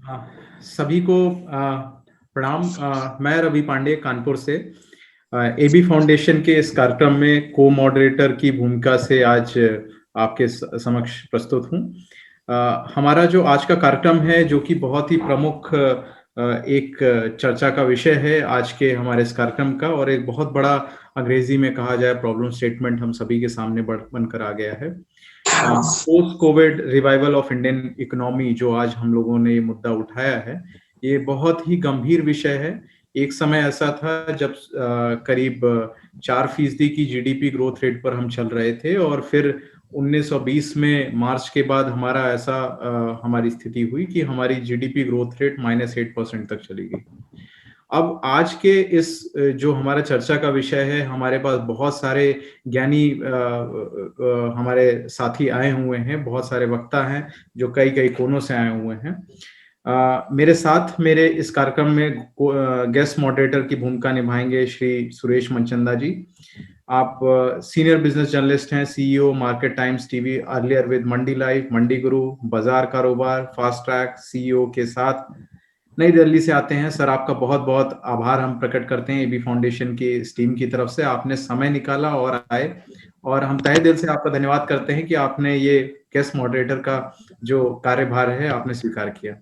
सभी को प्रणाम। मैं रवि पांडे कानपुर से एबी फाउंडेशन के इस कार्यक्रम में को मॉडरेटर की भूमिका से आज आपके समक्ष प्रस्तुत हूं। हमारा जो आज का कार्यक्रम है, जो कि बहुत ही प्रमुख एक चर्चा का विषय है आज के हमारे इस कार्यक्रम का, और एक बहुत बड़ा अंग्रेजी में कहा जाए प्रॉब्लम स्टेटमेंट हम सभी के सामने बनकर आ गया है। Post Covid revival of Indian economy, जो आज हम लोगों ने ये मुद्दा उठाया है, ये बहुत ही गंभीर विषय है। एक समय ऐसा था जब करीब 4% की जीडीपी ग्रोथ रेट पर हम चल रहे थे, और फिर 1920 में मार्च के बाद हमारी स्थिति हुई कि हमारी जीडीपी ग्रोथ रेट -8% तक चली गई। अब आज के इस जो हमारा चर्चा का विषय है, हमारे पास बहुत सारे ज्ञानी हमारे साथी आए हुए हैं, बहुत सारे वक्ता हैं जो कई कई कोनों से आए हुए हैं। मेरे साथ मेरे इस कार्यक्रम में गेस्ट मॉडरेटर की भूमिका निभाएंगे श्री सुरेश मनचंदा जी। आप सीनियर बिजनेस जर्नलिस्ट हैं, CEO Market Times TV, earlier with Mandi live, Mandi Guru, Bazaar कारोबार, फास्ट ट्रैक सीईओ के साथ नई दिल्ली से आते हैं। सर, आपका बहुत बहुत आभार हम प्रकट करते हैं एबी फाउंडेशन की इस टीम की तरफ से। आपने समय निकाला और आए, और हम तहे दिल से आपका धन्यवाद करते हैं कि आपने ये गेस्ट मॉडरेटर का जो कार्यभार है आपने स्वीकार किया।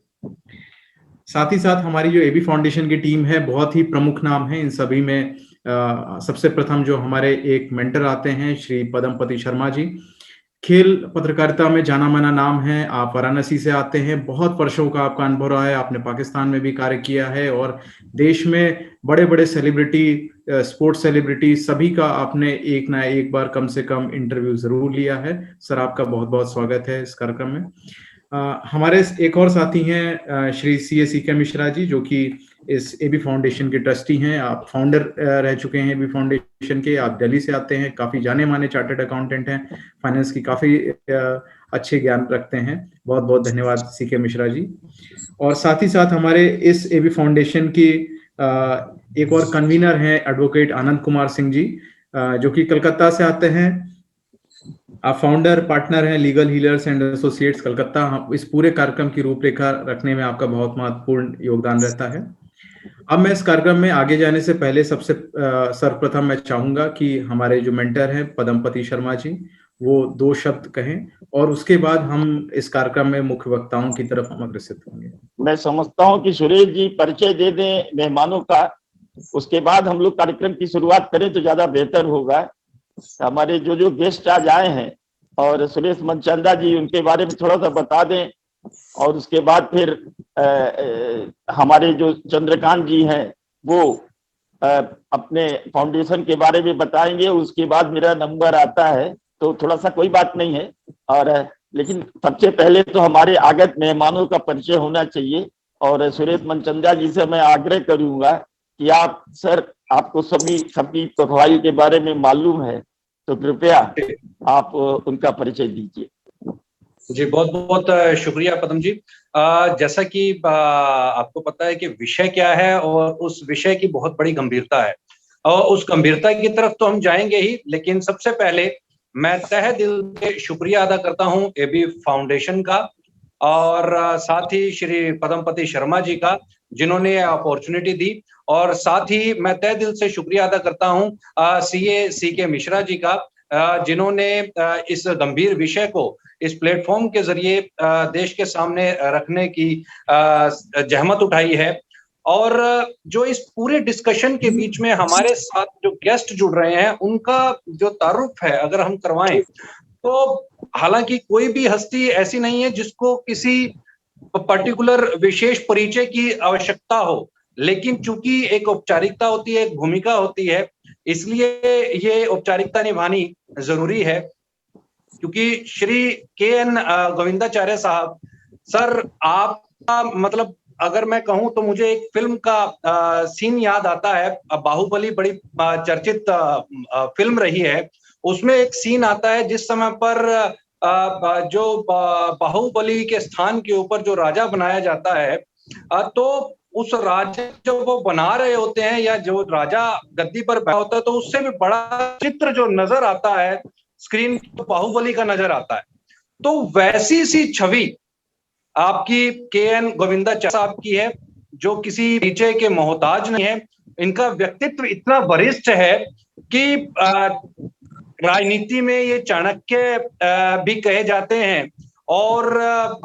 साथ ही साथ हमारी जो एबी फाउंडेशन की टीम है, बहुत ही प्रमुख नाम है इन सभी में। सबसे प्रथम जो हमारे एक मेंटर आते हैं श्री पदमपति शर्मा जी, खेल पत्रकारिता में जाना माना नाम है। आप वाराणसी से आते हैं, बहुत वर्षों का आपका अनुभव रहा है, आपने पाकिस्तान में भी कार्य किया है, और देश में बड़े बड़े सेलिब्रिटी, स्पोर्ट्स सेलिब्रिटी सभी का आपने एक ना एक बार कम से कम इंटरव्यू जरूर लिया है। सर, आपका बहुत बहुत स्वागत है इस कार्यक्रम में। हमारे एक और साथी हैं श्री सीके मिश्रा जी, जो कि इस एबी फाउंडेशन के ट्रस्टी हैं। आप फाउंडर रह चुके हैं एबी फाउंडेशन के, आप दिल्ली से आते हैं, काफी जाने माने चार्टर्ड अकाउंटेंट हैं, फाइनेंस की काफी अच्छे ज्ञान रखते हैं। बहुत बहुत धन्यवाद सीके मिश्रा जी। और साथ ही साथ हमारे इस एबी फाउंडेशन की एक और कन्वीनर हैं एडवोकेट आनंद कुमार सिंह जी, जो कि कलकत्ता से आते हैं। आप फाउंडर पार्टनर हैं legal healers and associates Calcutta. इस पूरे कार्यक्रम की रूपरेखा रखने में आपका बहुत महत्वपूर्ण योगदान रहता है। अब मैं इस कार्यक्रम में आगे जाने से पहले सबसे सर्वप्रथम मैं चाहूंगा कि हमारे जो मेंटर हैं पदमपति शर्मा जी, वो 2 शब्द कहें, और उसके बाद हम इस कार्यक्रम में मुख्य वक्ताओं की तरफ हम अग्रसर होंगे। मैं समझता हूं कि सुरेश जी परिचय दे दें मेहमानों का, उसके बाद हम लोग कार्यक्रम की शुरुआत करें तो ज्यादा बेहतर होगा। हमारे जो गेस्ट आज आए हैं, और सुरेश मनचंदा जी, उनके बारे में थोड़ा सा बता दें, और उसके बाद फिर हमारे जो चंद्रकांत जी हैं वो अपने फाउंडेशन के बारे में बताएंगे। उसके बाद मेरा नंबर आता है, तो थोड़ा सा कोई बात नहीं है, और लेकिन सबसे पहले तो हमारे आगत मेहमानों का परिचय होना चाहिए। और सुरेश मनचंदा जी से मैं आग्रह करूंगा कि आप सर, आपको सबकी प्रोफाइल के बारे में मालूम है, तो कृपया आप उनका परिचय दीजिए। जी, बहुत बहुत शुक्रिया पदम जी। जैसा कि आपको पता है कि विषय क्या है, और उस विषय की बहुत बड़ी गंभीरता है, और उस गंभीरता की तरफ तो हम जाएंगे ही, लेकिन सबसे पहले मैं तहे दिल से शुक्रिया अदा करता हूं एबी फाउंडेशन का, और साथ ही श्री पदमपति शर्मा जी का, जिन्होंने अपॉर्चुनिटी दी। और साथ ही मैं तहे दिल से शुक्रिया अदा करता हूं सीके मिश्रा जी का, जिन्होंने इस गंभीर विषय को इस प्लेटफॉर्म के जरिए देश के सामने रखने की जहमत उठाई है। और जो इस पूरे डिस्कशन के बीच में हमारे साथ जो गेस्ट जुड़ रहे हैं, उनका जो तारुफ है अगर हम करवाएं, तो हालांकि कोई भी हस्ती ऐसी नहीं है जिसको किसी पर्टिकुलर विशेष परिचय की आवश्यकता हो, लेकिन चूंकि एक औपचारिकता होती है, एक भूमिका होती है, इसलिए ये औपचारिकता निभानी जरूरी है। क्योंकि श्री के.एन. गोविंदाचार्य साहब, सर, आपका मतलब अगर मैं कहूं तो मुझे एक फिल्म का सीन याद आता है। बाहुबली बड़ी चर्चित फिल्म रही है, उसमें एक सीन आता है जिस समय पर जो बाहुबली के स्थान के ऊपर जो राजा बनाया जाता है, तो उस राजा जो वो बना रहे होते हैं, या जो राजा गद्दी पर बैठा होता है, तो उससे भी बड़ा चित्र जो नजर आता है स्क्रीन, तो बाहुबली का नजर आता है। तो वैसी सी छवि आपकी KN गोविंदाचार्य साहब की है, जो किसी परिचय के मोहताज नहीं है। इनका व्यक्तित्व इतना वरिष्ठ है कि राजनीति में ये चाणक्य भी कहे जाते हैं, और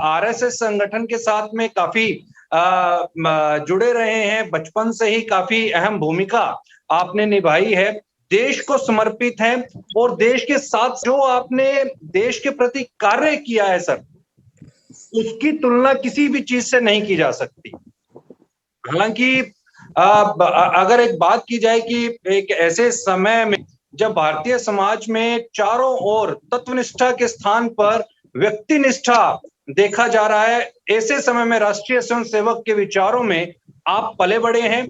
RSS संगठन के साथ में काफी जुड़े रहे हैं। बचपन से ही काफी अहम भूमिका आपने निभाई है, देश को समर्पित है, और देश के साथ जो आपने देश के प्रति कार्य किया है सर, उसकी तुलना किसी भी चीज से नहीं की जा सकती। हालांकि अगर एक बात की जाए कि एक ऐसे समय में जब भारतीय समाज में चारों ओर तत्वनिष्ठा के स्थान पर व्यक्तिनिष्ठा देखा जा रहा है, ऐसे समय में राष्ट्रीय स्वयंसेवक के विचारों में आप पले बड़े हैं,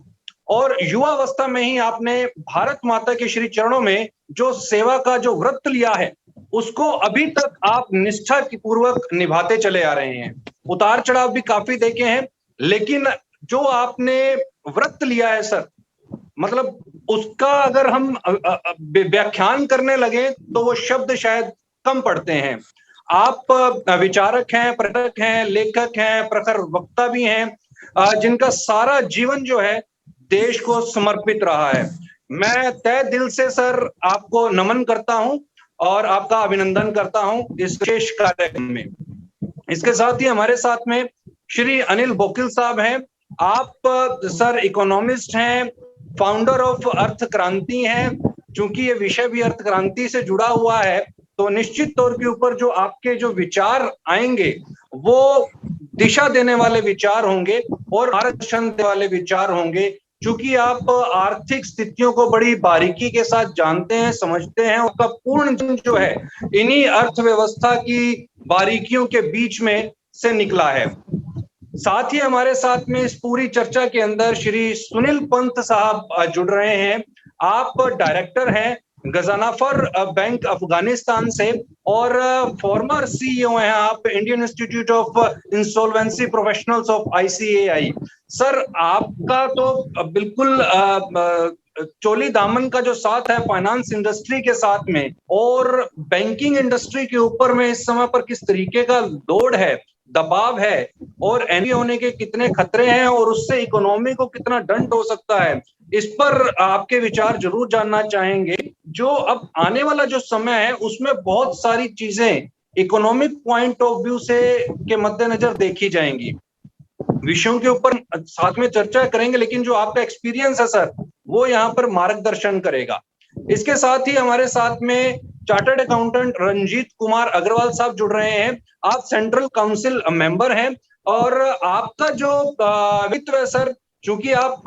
और युवावस्था में ही आपने भारत माता के श्री चरणों में जो सेवा का जो व्रत लिया है, उसको अभी तक आप निष्ठा पूर्वक निभाते चले आ रहे हैं। उतार चढ़ाव भी काफी देखे हैं, लेकिन जो आपने व्रत लिया है सर, मतलब उसका अगर हम व्याख्यान करने लगे तो वो शब्द शायद कम पड़ते हैं। आप विचारक हैं, पर्यटक हैं, लेखक हैं, प्रखर वक्ता भी हैं, जिनका सारा जीवन जो है देश को समर्पित रहा है। मैं तहे दिल से सर आपको नमन करता हूं और आपका अभिनंदन करता हूं इस विशेष कार्यक्रम में। इसके साथ ही हमारे साथ में श्री अनिल बोकिल साहब हैं। आप सर इकोनॉमिस्ट हैं, फाउंडर ऑफ अर्थ क्रांति हैं। चूंकि ये विषय भी अर्थ क्रांति से जुड़ा हुआ है, तो निश्चित तौर के ऊपर जो आपके जो विचार आएंगे वो दिशा देने वाले विचार होंगे और मार्गदर्शन देने वाले विचार होंगे। चूंकि आप आर्थिक स्थितियों को बड़ी बारीकी के साथ जानते हैं, समझते हैं, आपका पूर्ण जीवन जो है इन्हीं अर्थव्यवस्था की बारीकियों के बीच में से निकला है। साथ ही हमारे साथ में इस पूरी चर्चा के अंदर श्री सुनील पंत साहब जुड़ रहे हैं। आप डायरेक्टर हैं गजानाफर बैंक अफगानिस्तान से, और फॉर्मर CEO हैं आप Indian institute of insolvency professionals of ICAI। Sir आपका तो बिल्कुल चोली दामन का जो साथ है फाइनेंस इंडस्ट्री के साथ में, और बैंकिंग इंडस्ट्री के ऊपर में इस समय पर किस तरीके का लोड है, दबाव है, और एनपी होने के कितने खतरे हैं, और उससे इकोनॉमी को कितना दंड हो सकता है, इस पर आपके विचार जरूर जानना चाहेंगे। जो अब आने वाला जो समय है उसमें बहुत सारी चीजें इकोनॉमिक पॉइंट ऑफ व्यू से के मद्देनजर देखी जाएंगी। विषयों के ऊपर साथ में चर्चा करेंगे, लेकिन जो आपका एक्सपीरियंस है सर वो यहाँ पर मार्गदर्शन करेगा। इसके साथ ही हमारे साथ में चार्टर्ड अकाउंटेंट रंजीत कुमार अग्रवाल साहब जुड़ रहे हैं। आप सेंट्रल काउंसिल मेंबर हैं, और आपका जो वित्त है सर, चूंकि आप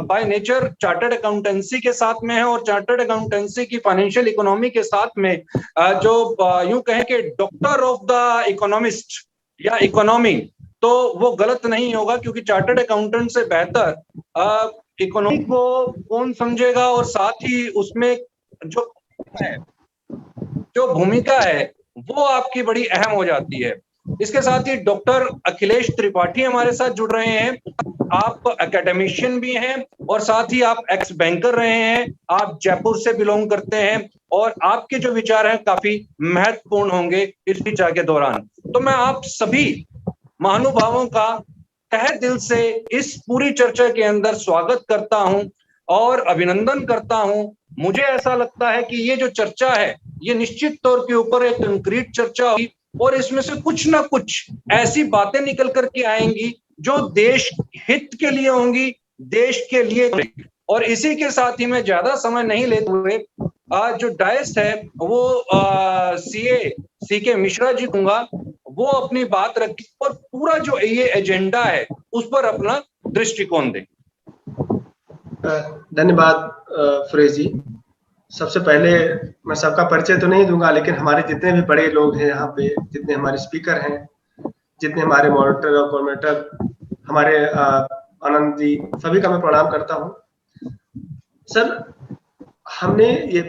बाय नेचर चार्टर्ड अकाउंटेंसी के साथ में है, और चार्टर्ड अकाउंटेंसी की फाइनेंशियल इकोनॉमी के साथ में जो यूं कहें कि डॉक्टर ऑफ द इकोनॉमिस्ट या इकोनॉमी, तो वो गलत नहीं होगा, क्योंकि चार्टर्ड अकाउंटेंट से बेहतर इकोनॉमी को कौन समझेगा, और साथ ही उसमें जो है जो भूमिका है वो आपकी बड़ी अहम हो जाती है। इसके साथ ही डॉक्टर अखिलेश त्रिपाठी हमारे साथ जुड़ रहे हैं। आप एकेडमिशियन भी हैं, और साथ ही आप एक्स बैंकर रहे हैं, आप जयपुर से बिलोंग करते हैं, और आपके जो विचार हैं काफी महत्वपूर्ण होंगे इस चर्चा के दौरान। तो मैं आप सभी महानुभावों का तहे दिल से इस पूरी चर्चा के अंदर स्वागत करता हूं और अभिनंदन करता हूं। मुझे ऐसा लगता है कि ये जो चर्चा है ये निश्चित तौर के ऊपर एक कंक्रीट चर्चा होगी, और इसमें से कुछ ना कुछ ऐसी बातें निकल करके आएंगी जो देश हित के लिए होंगी, देश के लिए। और इसी के साथ ही मैं ज्यादा समय नहीं लेते हुए जो डायस है वो CK मिश्रा जी दूंगा, वो अपनी बात रखें और पूरा जो ये एजेंडा है उस पर अपना दृष्टिकोण दें। धन्यवाद सुरेश जी। सबसे पहले मैं सबका परिचय तो नहीं दूंगा, लेकिन हमारे जितने भी बड़े लोग हैं यहाँ पे, जितने हमारे स्पीकर हैं, जितने हमारे मॉडरेटर और कोऑर्डिनेटर, हमारे आनंद जी, सभी का मैं प्रणाम करता हूँ। सर, हमने ये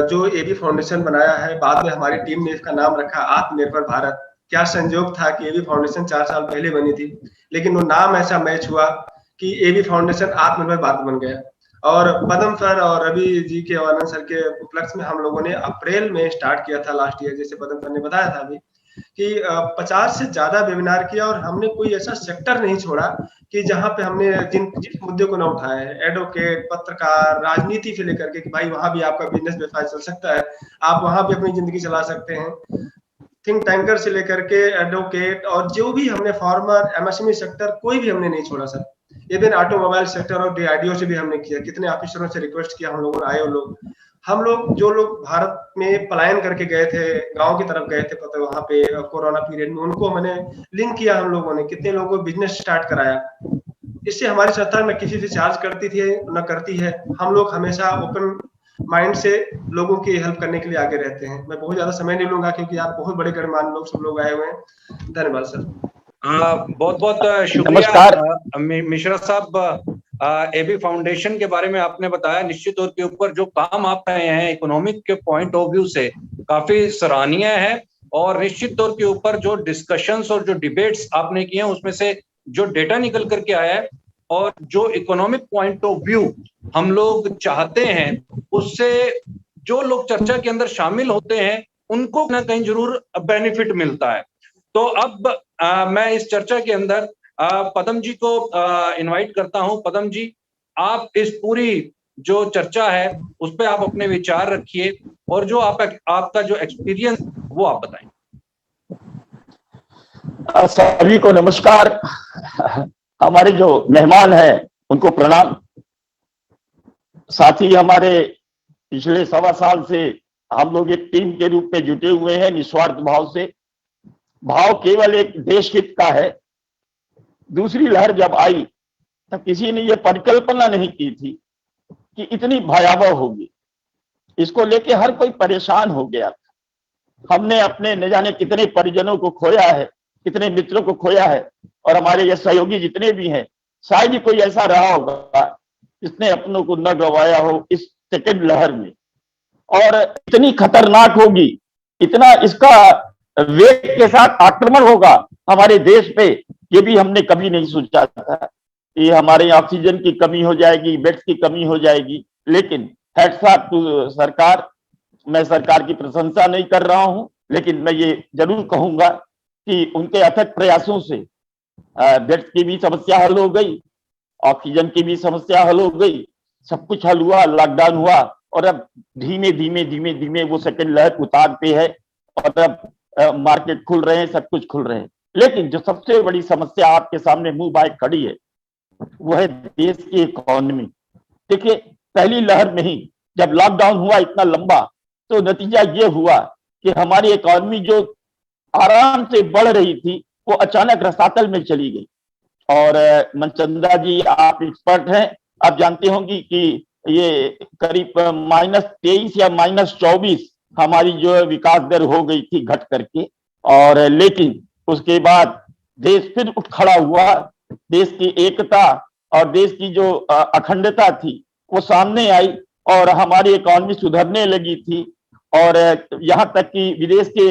जो AB फाउंडेशन बनाया है, बाद में हमारी टीम ने इसका नाम रखा आत्मनिर्भर भारत। क्या संयोग था कि AB फाउंडेशन 4 साल पहले बनी थी, लेकिन वो नाम ऐसा मैच हुआ कि AB फाउंडेशन आत्मनिर्भर भारत बन गया। और पद्म सर और रवि जी के और आनंद सर के उपलक्ष्य में हम लोगों ने अप्रैल में स्टार्ट किया था लास्ट ईयर, जैसे पद्म सर ने बताया था अभी। कि 50 से ज्यादा वेबिनार किया और हमने कोई ऐसा सेक्टर नहीं छोड़ा कि जहां पे हमने जिस मुद्दे को ना उठाया है। एडवोकेट, पत्रकार, राजनीति से लेकर के कि भाई वहां भी आपका बिजनेस व्यापार चल सकता है, आप वहां भी अपनी जिंदगी चला सकते हैं। थिंक टैंकर से लेकर के एडवोकेट और जो भी हमने फार्मर, एमएसएमई सेक्टर, कोई भी हमने नहीं छोड़ा सर। इवन ऑटोमोबाइल सेक्टर और डीआरडीओ से भी हमने किया, कितने ऑफिसरों से रिक्वेस्ट किया, हम लोगों ने आए वो लोग। हम लोग जो लोग भारत में पलायन करके गए थे, गांव की तरफ गए थे, पता वहां पे कोरोना पीरियड में, उनको मैंने लिंक किया। हम लोगों ने कितने लोगों को बिजनेस स्टार्ट कराया। इससे हमारी संस्था न किसी से चार्ज करती थी न करती है। हम लोग हमेशा ओपन माइंड से लोगों की हेल्प करने के लिए आगे रहते हैं। मैं बहुत ज्यादा समय नहीं लूंगा क्योंकि आप बहुत बड़े गणमान्य लोग सब लोग आए हुए हैं। धन्यवाद सर। बहुत बहुत शुक्रिया मिश्रा साहब। एबी फाउंडेशन के बारे में आपने बताया, निश्चित तौर के ऊपर जो काम आप रहे हैं इकोनॉमिक के पॉइंट ऑफ व्यू से काफी सराहनीय है, और निश्चित तौर के ऊपर जो डिस्कशंस और जो डिबेट्स आपने किए हैं उसमें से जो डेटा निकल करके आया है और जो इकोनॉमिक पॉइंट ऑफ व्यू हम लोग चाहते हैं, उससे जो लोग चर्चा के अंदर शामिल होते हैं उनको ना कहीं जरूर बेनिफिट मिलता है। तो अब मैं इस चर्चा के अंदर पदम जी को इनवाइट करता हूं। पदम जी, आप इस पूरी जो चर्चा है उस पर आप अपने विचार रखिए और जो आपका जो एक्सपीरियंस वो आप बताएं। सभी को नमस्कार। हमारे जो मेहमान हैं उनको प्रणाम। साथ ही हमारे पिछले 1.25 साल से हम लोग एक टीम के रूप में जुटे हुए हैं निस्वार्थ भाव से। भाव केवल एक देश हित का है। दूसरी लहर जब आई तब किसी ने यह परिकल्पना नहीं की थी कि इतनी भयावह होगी। इसको लेके हर कोई परेशान हो गया था। हमने अपने न जाने कितने परिजनों को खोया है, कितने मित्रों को खोया है, और हमारे ये सहयोगी जितने भी हैं, शायद ही कोई ऐसा रहा होगा जिसने अपनों को न गंवाया हो इस सेकेंड लहर में। और इतनी खतरनाक होगी, इतना इसका वेग के साथ आक्रमण होगा हमारे देश पे, ये भी हमने कभी नहीं सोचा था। ये हमारे ऑक्सीजन की कमी हो जाएगी, बेड्स की कमी हो जाएगी। लेकिन हैट्स ऑफ टू सरकार। मैं सरकार की प्रशंसा नहीं कर रहा हूं, लेकिन मैं ये जरूर कहूंगा कि उनके अथक प्रयासों से बेड्स की भी समस्या हल हो गई, ऑक्सीजन की भी समस्या हल हो गई, सब कुछ हल हुआ, लॉकडाउन हुआ, और अब धीमे धीमे वो सेकंड लहर उतार पे है, और अब मार्केट खुल रहे हैं, सब कुछ खुल रहे हैं। लेकिन जो सबसे बड़ी समस्या आपके सामने मुंह बाय खड़ी है वो है देश की इकोनॉमी। देखिए, पहली लहर में ही जब लॉकडाउन हुआ इतना लंबा, तो नतीजा ये हुआ कि हमारी इकोनॉमी जो आराम से बढ़ रही थी वो अचानक रसातल में चली गई। और मनचंदा जी, आप एक्सपर्ट हैं, आप जानते होंगे कि ये करीब -23 या -24 हमारी जो विकास दर हो गई थी घट करके। और लेकिन उसके बाद देश फिर उठ खड़ा हुआ। देश की एकता और देश की जो अखंडता थी वो सामने आई, और हमारी इकोनॉमी सुधरने लगी थी। और यहाँ तक कि विदेश के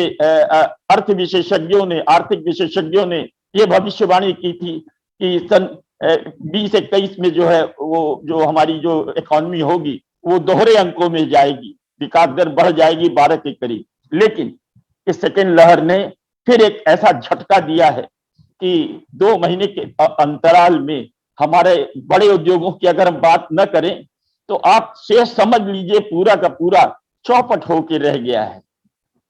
आर्थिक विशेषज्ञों ने ये भविष्यवाणी की थी कि सन 2021 में जो है वो जो हमारी जो इकोनॉमी होगी वो दोहरे अंकों में जाएगी, विकास दर बढ़ जाएगी 12 के करीब। लेकिन इस सेकेंड लहर ने फिर एक ऐसा झटका दिया है कि 2 महीने के अंतराल में हमारे बड़े उद्योगों की अगर हम बात न करें तो आप शेष समझ लीजिए पूरा का पूरा चौपट होकर रह गया है।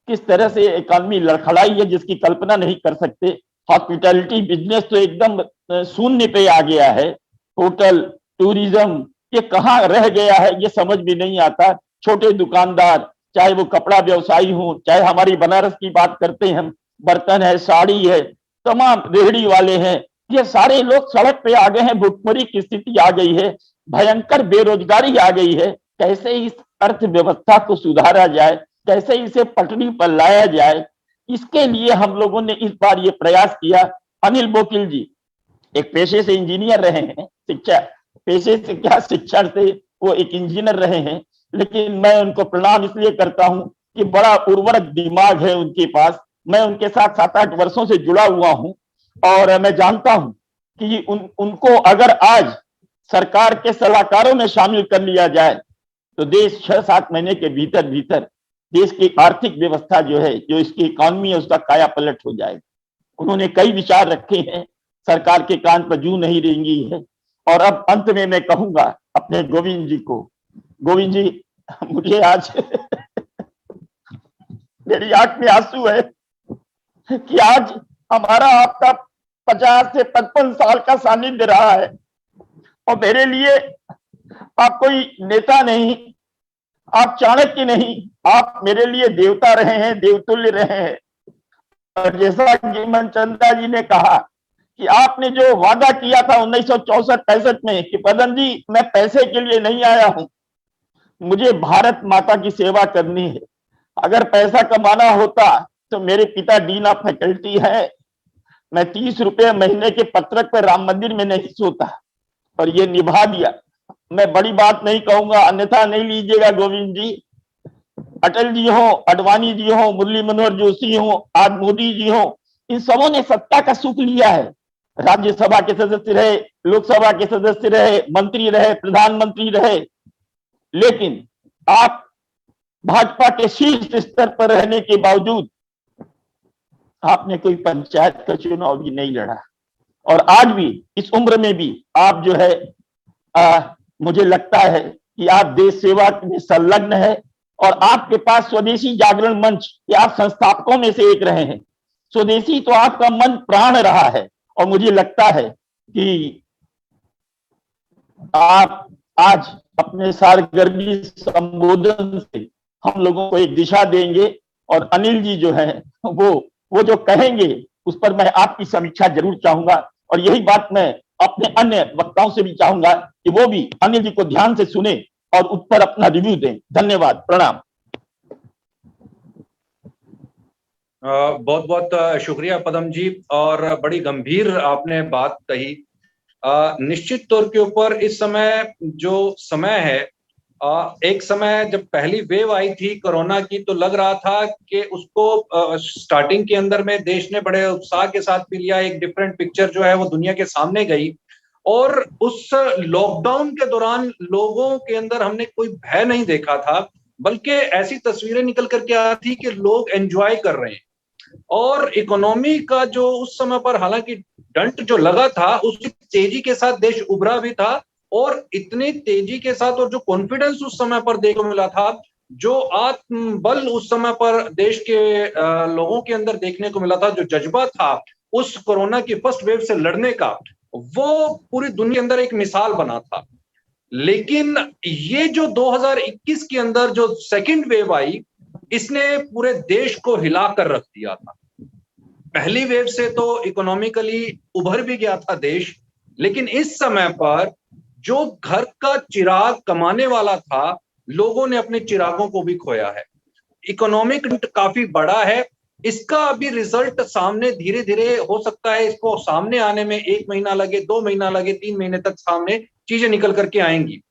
किस तरह से इकोनॉमी लड़खड़ाई है जिसकी कल्पना नहीं कर सकते। हॉस्पिटैलिटी बिजनेस तो एकदम शून्य पे आ गया है। होटल, टूरिज्म, ये कहाँ रह गया है ये समझ में नहीं आता। छोटे दुकानदार, चाहे वो कपड़ा व्यवसायी हो, चाहे हमारी बनारस की बात करते हैं हम, बर्तन है, साड़ी है, तमाम रेहड़ी वाले हैं, ये सारे लोग सड़क पे आ गए हैं। भुखमरी की स्थिति आ गई है, भयंकर बेरोजगारी आ गई है। कैसे इस अर्थव्यवस्था को सुधारा जाए, कैसे इसे पटरी पर लाया जाए, इसके लिए हम लोगों ने इस बार ये प्रयास किया। अनिल बोकिल जी एक पेशे से इंजीनियर रहे हैं, शिक्षा पेशे से क्या, शिक्षण से वो एक इंजीनियर रहे हैं, लेकिन मैं उनको प्रणाम इसलिए करता हूं कि बड़ा उर्वरक दिमाग है उनके पास। मैं उनके साथ 7-8 वर्षों से जुड़ा हुआ हूं, और मैं जानता हूं कि उनको अगर आज सरकार के सलाहकारों में शामिल कर लिया जाए तो देश 6-7 महीने के भीतर देश की आर्थिक व्यवस्था जो है, जो इसकी इकॉनमी है, उसका काया पलट हो जाए। उन्होंने कई विचार रखे हैं, सरकार के कान पर जू नहीं रेंगी है। और अब अंत में मैं कहूंगा अपने गोविंद जी को, गोविंद जी मुझे आज मेरी आंख में आंसू है कि आज हमारा आपका 50 से 55 साल का सानिध्य रहा है, और मेरे लिए आप कोई नेता नहीं, आप चाणक्य नहीं, आप मेरे लिए देवता रहे हैं, देवतुल्य रहे हैं। और जैसा कि मनचंदा जी ने कहा कि आपने जो वादा किया था 1964-65 में कि पदम जी मैं पैसे के लिए नहीं आया हूं, मुझे भारत माता की सेवा करनी है। अगर पैसा कमाना होता तो मेरे पिता डीन ऑफ फैकल्टी है, मैं 30 रुपए महीने के पत्रक पर राम मंदिर में नहीं सोता, और ये निभा दिया। मैं बड़ी बात नहीं कहूंगा, अन्यथा नहीं लीजिएगा गोविंद जी। अटल जी हो, अडवाणी जी हो, मुरली मनोहर जोशी हो, आज मोदी जी हो, इन सबों ने सत्ता का सुख लिया है। राज्यसभा के सदस्य रहे, लोकसभा के सदस्य रहे, मंत्री रहे, प्रधानमंत्री रहे, लेकिन आप भाजपा के शीर्ष स्तर पर रहने के बावजूद आपने कोई पंचायत का चुनाव भी नहीं लड़ा। और आज भी इस उम्र में भी आप जो है मुझे लगता है कि आप देश सेवा में संलग्न है, और आपके पास स्वदेशी जागरण मंच के आप संस्थापकों में से एक रहे हैं। स्वदेशी तो आपका मन प्राण रहा है, और मुझे लगता है कि आप आज अपने सारगर्भी संबोधन से हम लोगों को एक दिशा देंगे। और अनिल जी जो है वो जो कहेंगे उस पर मैं आपकी समीक्षा जरूर चाहूंगा, और यही बात मैं अपने अन्य वक्ताओं से भी चाहूंगा कि वो भी अनिल जी को ध्यान से सुने और उस पर अपना रिव्यू दें। धन्यवाद, प्रणाम। बहुत बहुत शुक्रिया पदम जी, और बड़ी गंभीर आपने बात कही। निश्चित तौर के ऊपर इस समय जो समय है, एक समय जब पहली वेव आई थी कोरोना की, तो लग रहा था कि उसको स्टार्टिंग के अंदर में देश ने बड़े उत्साह के साथ भी लिया। एक डिफरेंट पिक्चर जो है वो दुनिया के सामने गई, और उस लॉकडाउन के दौरान लोगों के अंदर हमने कोई भय नहीं देखा था, बल्कि ऐसी तस्वीरें निकल करके आ रही थी कि लोग एंजॉय कर रहे हैं। और इकोनॉमी का जो उस समय पर हालांकि डंट जो लगा था, उसकी तेजी के साथ देश उभरा भी था, और इतनी तेजी के साथ और जो कॉन्फिडेंस उस समय पर देखने को मिला था, जो आत्मबल उस समय पर देश के लोगों के अंदर देखने को मिला था, जो जज्बा था उस कोरोना की फर्स्ट वेव से लड़ने का, वो पूरी दुनिया के अंदर एक मिसाल बना था। लेकिन ये जो 2021 के अंदर जो सेकंड वेव आई, इसने पूरे देश को हिला कर रख दिया था। पहली वेव से तो इकोनॉमिकली उभर भी गया था देश, लेकिन इस समय पर जो घर का चिराग कमाने वाला था, लोगों ने अपने चिरागों को भी खोया है। इकोनॉमिक काफी बड़ा है, इसका अभी रिजल्ट सामने धीरे धीरे हो सकता है, इसको सामने आने में 1 महीना लगे, 2 महीना लगे, 3 महीने तक सामने चीजें निकल करके आएंगी।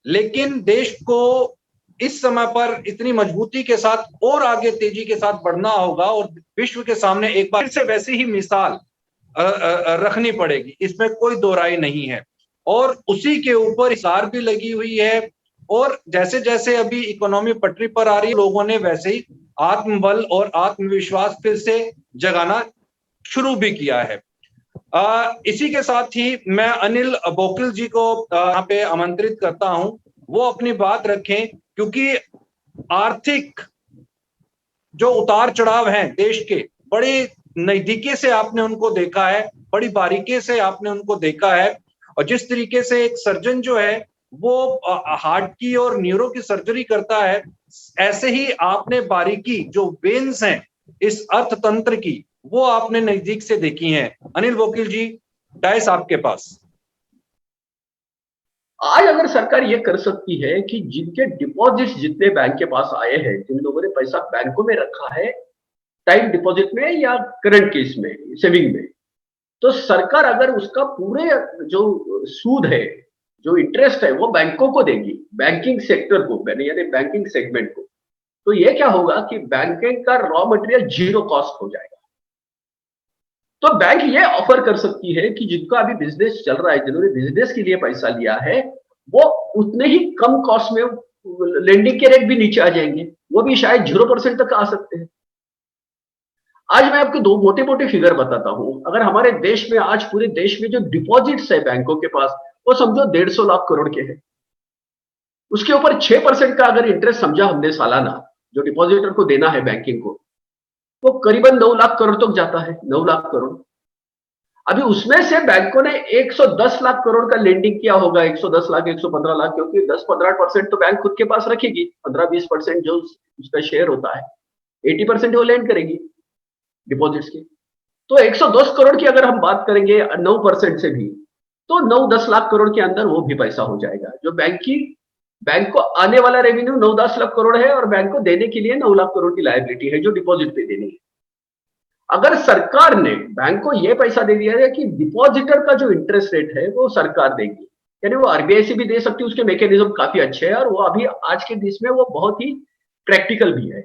लेकिन देश को इस समय पर इतनी मजबूती के साथ और आगे तेजी के साथ बढ़ना होगा, और विश्व के सामने एक बार से वैसी ही मिसाल रखनी पड़ेगी, इसमें कोई दो राय नहीं है। और उसी के ऊपर हिसार भी लगी हुई है, और जैसे जैसे अभी इकोनॉमी पटरी पर आ रही है, लोगों ने वैसे ही आत्मबल और आत्मविश्वास फिर से जगाना शुरू भी किया है। इसी के साथ ही मैं अनिल बोकिल जी को यहाँ पे आमंत्रित करता हूं, वो अपनी बात रखें, क्योंकि आर्थिक जो उतार चढ़ाव हैं देश के, बड़ी नजदीकी से आपने उनको देखा है, बड़ी बारीकी से आपने उनको देखा है। और जिस तरीके से एक सर्जन जो है वो हार्ट की और न्यूरो की सर्जरी करता है, ऐसे ही आपने बारीकी जो वेन्स हैं इस अर्थतंत्र की, वो आपने नजदीक से देखी हैं। अनिल वकील जी, डायस आपके पास। आज अगर सरकार ये कर सकती है कि जिनके डिपॉजिट्स जितने बैंक के पास आए हैं, जिन लोगों ने पैसा बैंकों में रखा है टाइम डिपॉजिट में या करंट केस में सेविंग में, तो सरकार अगर उसका पूरे जो सूद है, जो इंटरेस्ट है, वो बैंकों को देगी, बैंकिंग सेक्टर को, यानी बैंकिंग सेगमेंट को, तो ये क्या होगा कि बैंकिंग का रॉ मटेरियल 0 कॉस्ट हो जाएगा। तो बैंक ये ऑफर कर सकती है कि जिनका अभी बिजनेस चल रहा है, जिन्होंने बिजनेस के लिए पैसा लिया है, वो उतने ही कम कॉस्ट में लेंडिंग के रेट भी नीचे आ जाएंगे। वो भी शायद 0% तक आ सकते हैं। आज मैं आपको दो मोटे मोटे फिगर बताता हूं। अगर हमारे देश में आज पूरे देश में जो डिपॉजिट्स है बैंकों के पास, वो समझो 150 लाख करोड़ के हैं। उसके ऊपर 6% का अगर इंटरेस्ट समझा हमने सालाना, जो डिपॉजिटर को देना है बैंकिंग को, वो करीबन 9 लाख करोड़ तक जाता है, 9 लाख करोड़। अभी उसमें से बैंकों ने 110 लाख करोड़ का लेंडिंग किया होगा, 110 लाख 115 लाख, क्योंकि 10-15% तो बैंक खुद के पास रखेगी, 15-20% जो उसका शेयर होता है, 80% वो लैंड करेगी डिपॉजिट्स की। तो 110 करोड़ की अगर हम बात करेंगे 9% से भी, तो 9-10 लाख करोड़ के अंदर वो भी पैसा हो जाएगा। जो बैंक को आने वाला रेवेन्यू 9-10 लाख करोड़ है और बैंक को देने के लिए 9 लाख करोड़ की लायबिलिटी है जो डिपॉजिट पे देनी है। अगर सरकार ने बैंक को यह पैसा दे दिया है कि डिपॉजिटर का जो इंटरेस्ट रेट है वो सरकार देगी, यानी वो आरबीआई से भी दे सकती है, उसके मैकेनिज्म काफी अच्छे हैं और वो अभी आज के देश में वो बहुत ही प्रैक्टिकल भी है,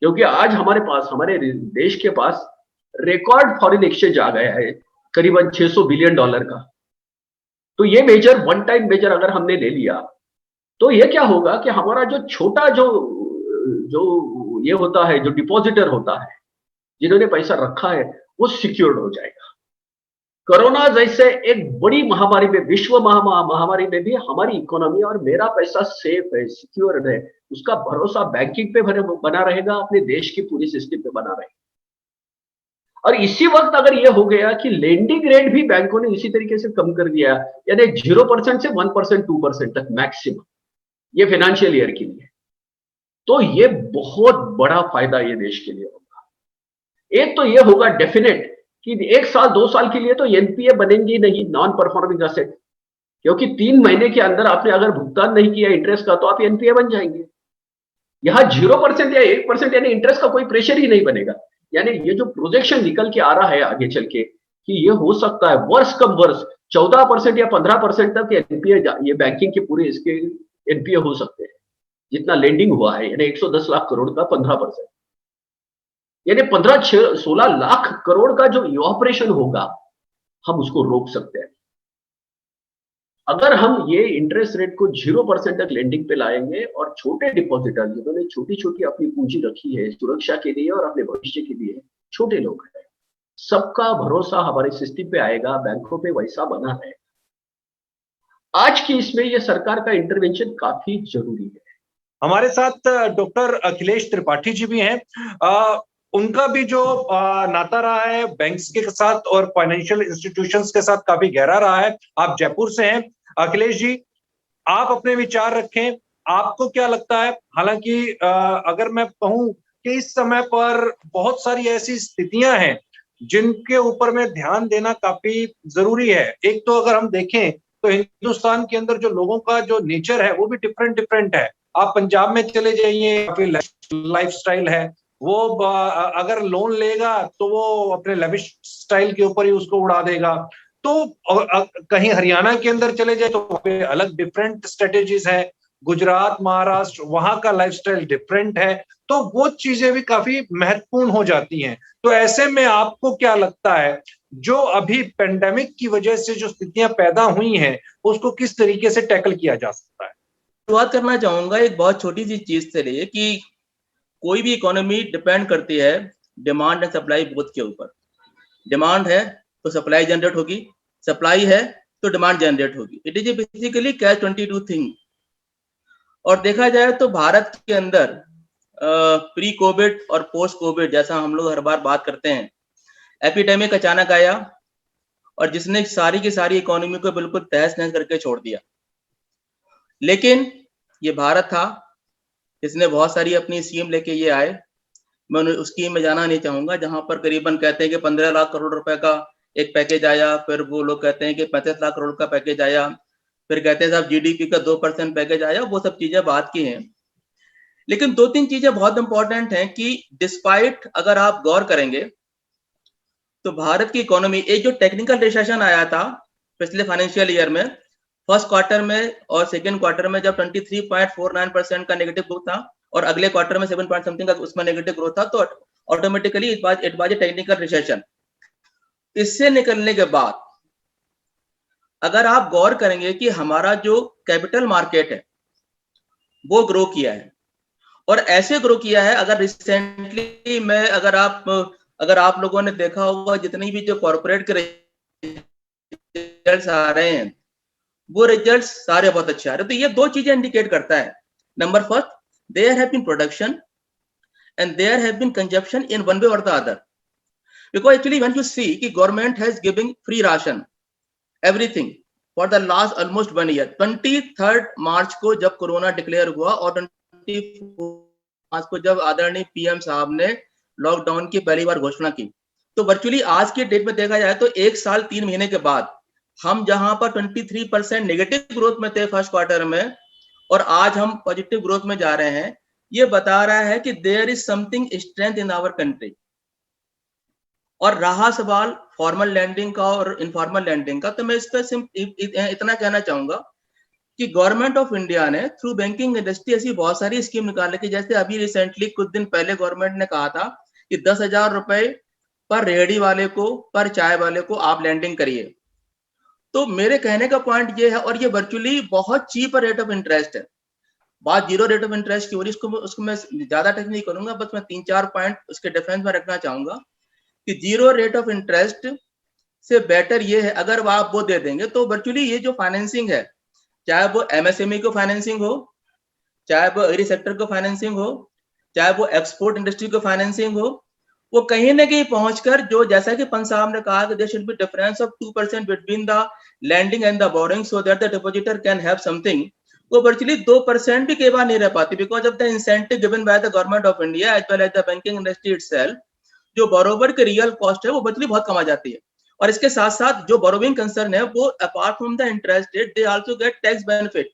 क्योंकि आज हमारे पास, हमारे देश के पास रिकॉर्ड फॉरेन एक्सचेंज आ गया है करीबन $600 बिलियन का। तो ये मेजर, वन टाइम मेजर अगर हमने ले लिया, तो ये क्या होगा कि हमारा जो छोटा जो ये होता है, जो डिपॉजिटर होता है, जिन्होंने पैसा रखा है, वो सिक्योर्ड हो जाएगा। कोरोना जैसे एक बड़ी महामारी में, विश्व महामारी में भी हमारी इकोनॉमी और मेरा पैसा सेफ है, सिक्योर्ड है, उसका भरोसा बैंकिंग पे बना रहेगा, अपने देश की पूरी सिस्टम पे बना रहेगा। और इसी वक्त अगर ये हो गया कि लेंडिंग रेट भी बैंकों ने इसी तरीके से कम कर दिया, यानी 0% से 1%, 2% तक मैक्सिमम, ये फाइनेंशियल ईयर के लिए, तो ये बहुत बड़ा फायदा ये देश के लिए होगा। एक तो ये होगा डेफिनेट कि 1 साल 2 साल के लिए तो एनपीए बनेंगी नहीं, नॉन परफॉर्मिंग असेट, क्योंकि 3 महीने के अंदर आपने अगर भुगतान नहीं किया इंटरेस्ट का, तो आप एनपीए बन जाएंगे। यहां 0% या 1% यानी इंटरेस्ट का कोई प्रेशर ही नहीं बनेगा। यानी ये जो प्रोजेक्शन निकल के आ रहा है आगे चल के कि ये हो सकता है वर्ष कम वर्ष 14% या 15% तक एनपीए, ये बैंकिंग के पूरे इसके एनपीए हो सकते हैं, जितना लेंडिंग हुआ है, यानी 110 लाख करोड़ का 15%, यानी 15-16 लाख करोड़ का जो ऑपरेशन होगा, हम उसको रोक सकते हैं अगर हम ये इंटरेस्ट रेट को 0% तक लेंडिंग पे लाएंगे। और छोटे डिपॉजिटर जिन्होंने छोटी छोटी अपनी पूंजी रखी है सुरक्षा के लिए और अपने भविष्य के लिए, छोटे लोग हैं, सबका भरोसा हमारे सिस्टम पे आएगा, बैंकों पे वैसा बना है। आज की इसमें ये सरकार का इंटरवेंशन काफी जरूरी है। हमारे साथ डॉक्टर अखिलेश त्रिपाठी जी भी हैं। उनका भी जो नाता रहा है बैंक्स के साथ और फाइनेंशियल इंस्टीट्यूशंस के साथ काफी गहरा रहा है। आप जयपुर से हैं। अखिलेश जी, आप अपने विचार रखें, आपको क्या लगता है? हालांकि अगर मैं कहूं कि इस समय पर बहुत सारी ऐसी स्थितियां हैं जिनके ऊपर में ध्यान देना काफी जरूरी है। एक तो अगर हम देखें तो हिंदुस्तान के अंदर जो लोगों का जो नेचर है वो भी डिफरेंट है। आप पंजाब में चले जाइए, काफी लाइफ स्टाइल है, वो अगर लोन लेगा तो वो अपने लेविश स्टाइल के ऊपर ही उसको उड़ा देगा। तो कहीं हरियाणा के अंदर चले जाए तो वहाँ पे अलग डिफरेंट स्ट्रेटेजीज है। गुजरात, महाराष्ट्र, वहां का लाइफस्टाइल डिफरेंट है, तो वो चीजें भी काफी महत्वपूर्ण हो जाती हैं। तो ऐसे में आपको क्या लगता है, जो अभी पेंडेमिक की वजह से जो स्थितियां पैदा हुई हैं, उसको किस तरीके से टैकल किया जा सकता है? शुरुआत करना चाहूंगा एक बहुत छोटी सी चीज से लिए कि कोई भी इकोनॉमी डिपेंड करती है डिमांड एंड सप्लाई बोथ के ऊपर। डिमांड है तो सप्लाई जनरेट होगी, सप्लाई है तो डिमांड जनरेट होगी। It is basically catch 22 thing. और देखा जाए तो भारत के अंदर प्री कोविड और पोस्ट कोविड, जैसा हम लोग हर बार बात करते हैं, एपिडेमिक अचानक आया और जिसने सारी की सारी इकोनॉमी को बिल्कुल तहस नहस करके छोड़ दिया। लेकिन ये भारत था जिसने बहुत सारी अपनी स्कीम लेके ये आए। मैं उस स्कीम में जाना नहीं चाहूंगा, जहां पर करीबन कहते हैं कि 15 लाख करोड़ रुपए का एक पैकेज आया, फिर वो लोग कहते हैं कि 35 लाख करोड़ का पैकेज आया, फिर कहते हैं साहब जीडीपी का 2% पैकेज आया। वो सब चीजें बात की हैं, लेकिन 2-3 चीजें बहुत इंपॉर्टेंट हैं कि डिस्पाइट, अगर आप गौर करेंगे तो भारत की इकोनॉमी, एक जो टेक्निकल रिसेशन आया था पिछले फाइनेंशियल ईयर में, फर्स्ट क्वार्टर में और सेकेंड क्वार्टर में जब 23.49% का नेगेटिव ग्रोथ था और अगले क्वार्टर में 7 पॉइंट समथिंग का उसमें नेगेटिव ग्रोथ था, तो automatically it was a technical recession. इससे निकलने के बाद अगर आप गौर करेंगे कि हमारा जो कैपिटल मार्केट है वो ग्रो किया है और ऐसे ग्रो किया है। अगर रिसेंटली मैं अगर आप लोगों ने देखा होगा जितनी भी जो कॉर्पोरेट के रिजल्ट्स आ रहे हैं वो रिजल्ट्स सारे बहुत अच्छे आ रहे हैं। तो ये दो चीजें इंडिकेट करता है। Number first, there have been production and there have been consumption in one way or the other, because actually when you see कि government has giving free ration everything for the last almost 1 year। 23rd मार्च को जब corona declare हुआ और 24 मार्च को जब आदरणीय PM साहब ने लॉकडाउन की पहली बार घोषणा की, तो वर्चुअली आज के डेट में देखा जाए तो 1 साल 3 महीने के बाद हम जहां पर 23% नेगेटिव ग्रोथ में थे फर्स्ट क्वार्टर में और आज हम पॉजिटिव ग्रोथ में जा रहे हैं, ये बता रहा है कि there is something strength in our country. और रहा सवाल फॉर्मल लैंडिंग का और इनफॉर्मल लैंडिंग का, तो मैं इस पर इतना कहना चाहूंगा कि गवर्नमेंट ऑफ इंडिया ने थ्रू बैंकिंग इंडस्ट्री ऐसी बहुत सारी स्कीम निकाल रखी। जैसे अभी रिसेंटली कुछ दिन पहले गवर्नमेंट ने कहा था कि 10,000 रुपए पर रेहड़ी वाले को, पर चाय वाले को आप लैंडिंग करिए। तो मेरे कहने का पॉइंट ये है, और ये वर्चुअली बहुत चीप रेट ऑफ इंटरेस्ट है। बात जीरो रेट ऑफ इंटरेस्ट की हो रही, उसको मैं ज्यादा टच नहीं करूंगा, बस मैं 3-4 पॉइंट उसके डिफरेंस में रखना चाहूंगा कि जीरो रेट ऑफ इंटरेस्ट से बेटर ये है अगर आप वो दे देंगे तो वर्चुअली ये जो फाइनेंसिंग है, चाहे वो एमएसएमई को फाइनेंसिंग हो, चाहे वो एग्री सेक्टर को फाइनेंसिंग हो, चाहे वो एक्सपोर्ट इंडस्ट्री को फाइनेंसिंग हो, वो कहीं ना कहीं पहुंचकर जो जैसा कि पंत साहब ने कहा कि there should be difference of 2% between the landing and the borrowing so that the depositor can have something. वो वर्चुअली 2% भी कई बार नहीं रह पाती because of the incentive given by the government of India as well as the banking industry itself. जो borrower के real cost है वो वर्चुअली बहुत कम आ जाती है। और इसके साथ साथ जो बोरोविंग कंसर्न है वो apart from the interest rate they also get tax benefit.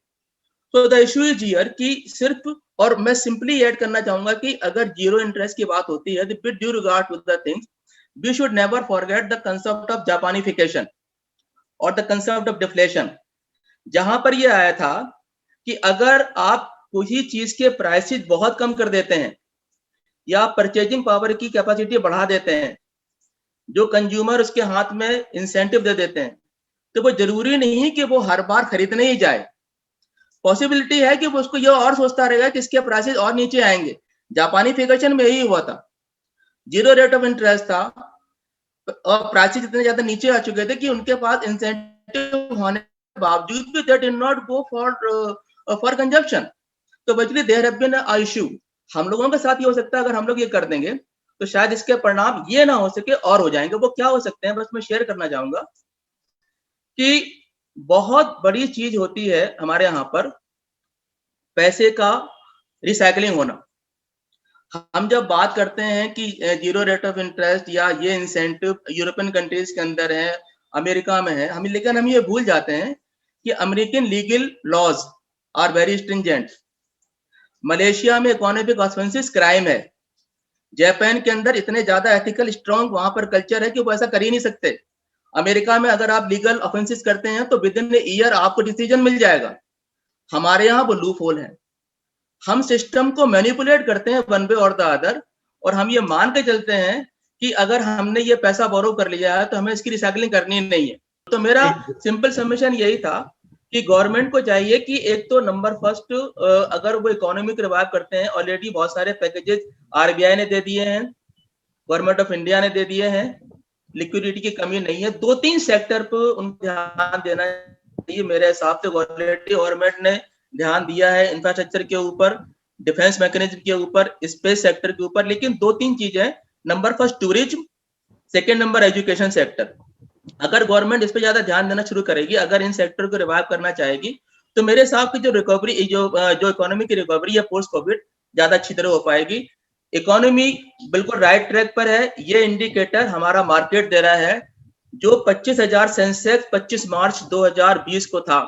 So the issue is here कि सिर्फ, और मैं सिंपली ऐड करना चाहूंगा कि अगर जीरो इंटरेस्ट की बात होती है with due regard to the things, we should never forget the concept of Japanification और द कंसेप्ट ऑफ डिफ्लेशन, जहां पर ये आया था कि अगर आप कोई चीज के प्राइसेस बहुत कम कर देते हैं या परचेजिंग पावर की कैपेसिटी बढ़ा देते हैं, जो कंज्यूमर उसके हाथ में इंसेंटिव दे देते हैं, तो वो जरूरी नहीं कि वो हर बार खरीदने ही जाए। पॉसिबिलिटी है कि वो उसको ये और सोचता रहेगा कि इसके प्राइसेस और नीचे आएंगे। जापानिफिकेशन में यही हुआ था, जीरो रेट ऑफ इंटरेस्ट था और प्राइसेस इतने ज्यादा नीचे आ चुके थे कि उनके पास इंसेंटिव होने के बावजूद भी they did not go for consumption. तो basically there have been a issue. हम लोगों के साथ ये हो सकता है अगर हम लोग ये कर देंगे तो शायद इसके परिणाम ये ना हो सके और हो जाएंगे। वो क्या हो सकते हैं, बस मैं शेयर करना चाहूंगा कि बहुत बड़ी चीज होती है हमारे यहाँ पर पैसे का रिसाइकलिंग होना। हम जब बात करते हैं कि जीरो रेट ऑफ इंटरेस्ट या ये इंसेंटिव यूरोपियन कंट्रीज के अंदर है, अमेरिका में है, लेकिन हम ये भूल जाते हैं कि American legal laws are very stringent. Malaysia में इकोनॉमिक ऑफेंसेस क्राइम है। जापान के अंदर इतने ज्यादा एथिकल स्ट्रॉन्ग वहां पर कल्चर है कि वो ऐसा कर ही नहीं सकते। अमेरिका में अगर आप लीगल ऑफेंसेस करते हैं तो विद इन ईयर आपको डिसीजन मिल जाएगा। हमारे यहाँ वो लूप होल है। हम सिस्टम को मैनिपुलेट करते हैं वन वे और द अदर, और हम ये मान के चलते हैं कि अगर हमने ये पैसा बोरो कर लिया है तो हमें इसकी रिसाइकलिंग करनी नहीं है। तो मेरा सिंपल सबमिशन यही था कि गवर्नमेंट को चाहिए कि एक तो नंबर फर्स्ट, अगर वो इकोनॉमी को रिवाइव करते हैं, ऑलरेडी बहुत सारे पैकेजेस आरबीआई ने दे दिए हैं, गवर्नमेंट ऑफ इंडिया ने दे दिए हैं, लिक्विडिटी की कमी नहीं है। 2-3 सेक्टर पर उनको ध्यान देना चाहिए मेरे हिसाब से। ऑलरेडी गवर्नमेंट ने ध्यान दिया है इंफ्रास्ट्रक्चर के ऊपर, डिफेंस मैकेनिज्म के ऊपर, स्पेस सेक्टर के ऊपर, लेकिन 2-3 चीजें, number first tourism, second number education sector. अगर गवर्नमेंट इस पे ज्यादा ध्यान देना शुरू करेगी, अगर इन सेक्टर को रिवाइव करना चाहेगी, तो मेरे हिसाब से जो रिकवरी, जो इकोनॉमी की रिकवरी है पोस्ट कोविड, ज्यादा अच्छी तरह हो पाएगी। इकोनॉमी बिल्कुल राइट ट्रैक पर है। ये इंडिकेटर हमारा मार्केट दे रहा है, जो 25,000 सेंसेक्स 25 मार्च 2020 को था,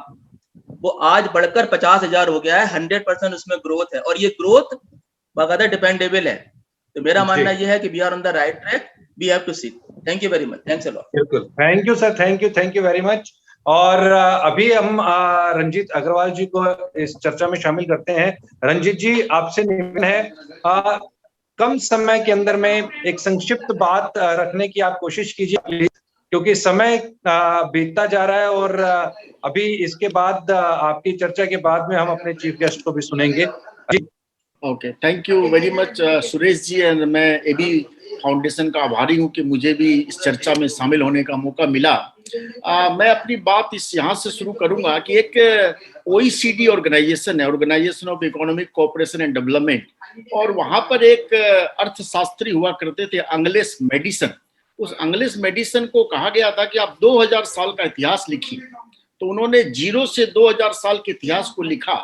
वो आज बढ़कर 50,000 हो गया है। 100% उसमें ग्रोथ है, और ये ग्रोथ बाकायदा डिपेंडेबल है। तो मेरा मानना यह है कि we are on the right track, we have to see. Thank you very much. Thanks a lot. बिल्कुल, thank you sir, thank you very much. और अभी हम रंजीत अग्रवाल जी को इस चर्चा में शामिल करते हैं। रंजीत जी, आपसे निवेदन है, कम समय के अंदर में एक संक्षिप्त बात रखने की आप कोशिश कीजिए, क्योंकि समय बीतता जा रहा है और अभी इसके बाद आपकी चर्चा के बाद में हम अपने चीफ गेस्ट को भी सुनेंगे। Okay, thank you very much Suresh ji. And मैं एबी फाउंडेशन का आभारी हूँ कि मुझे भी इस चर्चा में शामिल होने का मौका मिला। मैं अपनी बात यहाँ से शुरू करूंगा कि एक OECD ऑर्गेनाइजेशन है, organisation of economic cooperation and development, और वहां पर एक अर्थशास्त्री हुआ करते थे, अंग्लेस मेडिसन। उस अंग्लेस मेडिसन को कहा गया था कि आप 2000 साल का इतिहास लिखिए। तो उन्होंने 0 से 2000 साल के इतिहास को लिखा,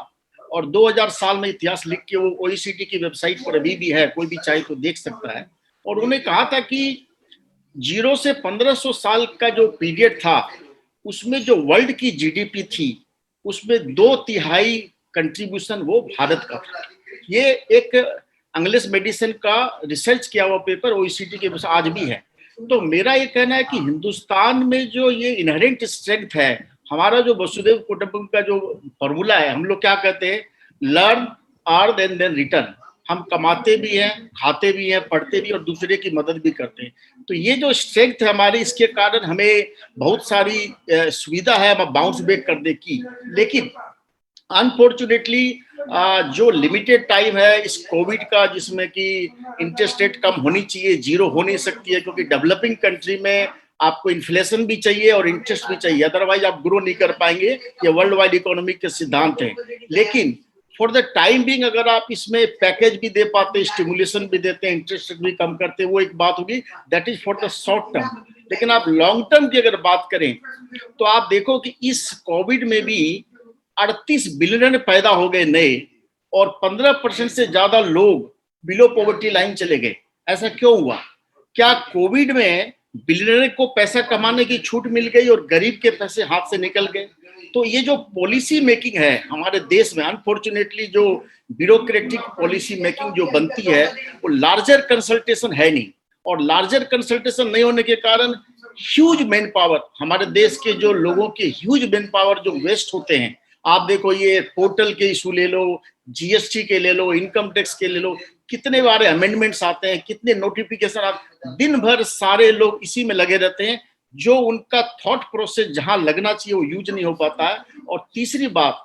और 2000 साल में इतिहास लिख के वो OECD की वेबसाइट पर अभी भी है, कोई भी चाहे तो देख सकता है। और उन्होंने कहा था कि 0 से 1500 साल का जो पीरियड था, उसमें जो वर्ल्ड की जीडीपी थी, उसमें 2/3 कंट्रीब्यूशन वो भारत का था। ये एक अंग्लिश मेडिसिन का रिसर्च किया हुआ पेपर OECD के आज भी है। तो मेरा ये कहना है कि हिंदुस्तान में जो ये इनहेरेंट स्ट्रेंथ है, हमारा जो वसुदेव कुटुंबकम का जो फॉर्मूला है, हम लोग क्या कहते हैं, learn, earn and then return. हम कमाते भी हैं, खाते भी हैं, पढ़ते भी और दूसरे की मदद भी करते हैं। तो ये जो स्ट्रेंथ है हमारी, इसके कारण हमें बहुत सारी सुविधा है बाउंस बैक करने की। लेकिन अनफॉर्चुनेटली जो लिमिटेड टाइम है इस कोविड का, जिसमें कि इंटरेस्ट रेट कम होनी चाहिए, 0 हो नहीं सकती है, क्योंकि डेवलपिंग कंट्री में आपको इन्फ्लेशन भी चाहिए और इंटरेस्ट भी चाहिए, अदरवाइज आप ग्रो नहीं कर पाएंगे। ये वर्ल्ड वाइड इकोनॉमी के सिद्धांत हैं। लेकिन फॉर द टाइम बिंग अगर आप इसमें पैकेज भी दे पाते, स्टिमुलेशन भी देते हैं, इंटरेस्ट रेट भी कम करते, वो एक बात होगी, that is for the short term. लेकिन आप लॉन्ग टर्म की अगर बात करें तो आप देखो कि इस कोविड में भी 38 बिलियन पैदा हो गए नए, और 15% से ज्यादा लोग बिलो पॉवर्टी लाइन चले गए। ऐसा क्यों हुआ? क्या कोविड में बिलियनर को पैसा कमाने की छूट मिल गई और गरीब के पैसे हाथ से निकल गए? तो ये जो पॉलिसी मेकिंग है हमारे देश में, अनफॉर्चुनेटली जो ब्यूरोक्रेटिक पॉलिसी मेकिंग जो बनती है, वो लार्जर कंसल्टेशन है नहीं, और लार्जर कंसल्टेशन नहीं होने के कारण ह्यूज मैन पावर, हमारे देश के जो लोगों के ह्यूज मैन पावर जो वेस्ट होते हैं। आप देखो, ये पोर्टल के इशू ले लो, GST के ले लो, इनकम टैक्स के ले लो, कितने बारे अमेंडमेंट्स आते हैं, कितने नोटिफिकेशन आते, दिन भर सारे लोग इसी में लगे रहते हैं। जो उनका थॉट प्रोसेस जहां लगना चाहिए वो यूज नहीं हो पाता है। और तीसरी बात,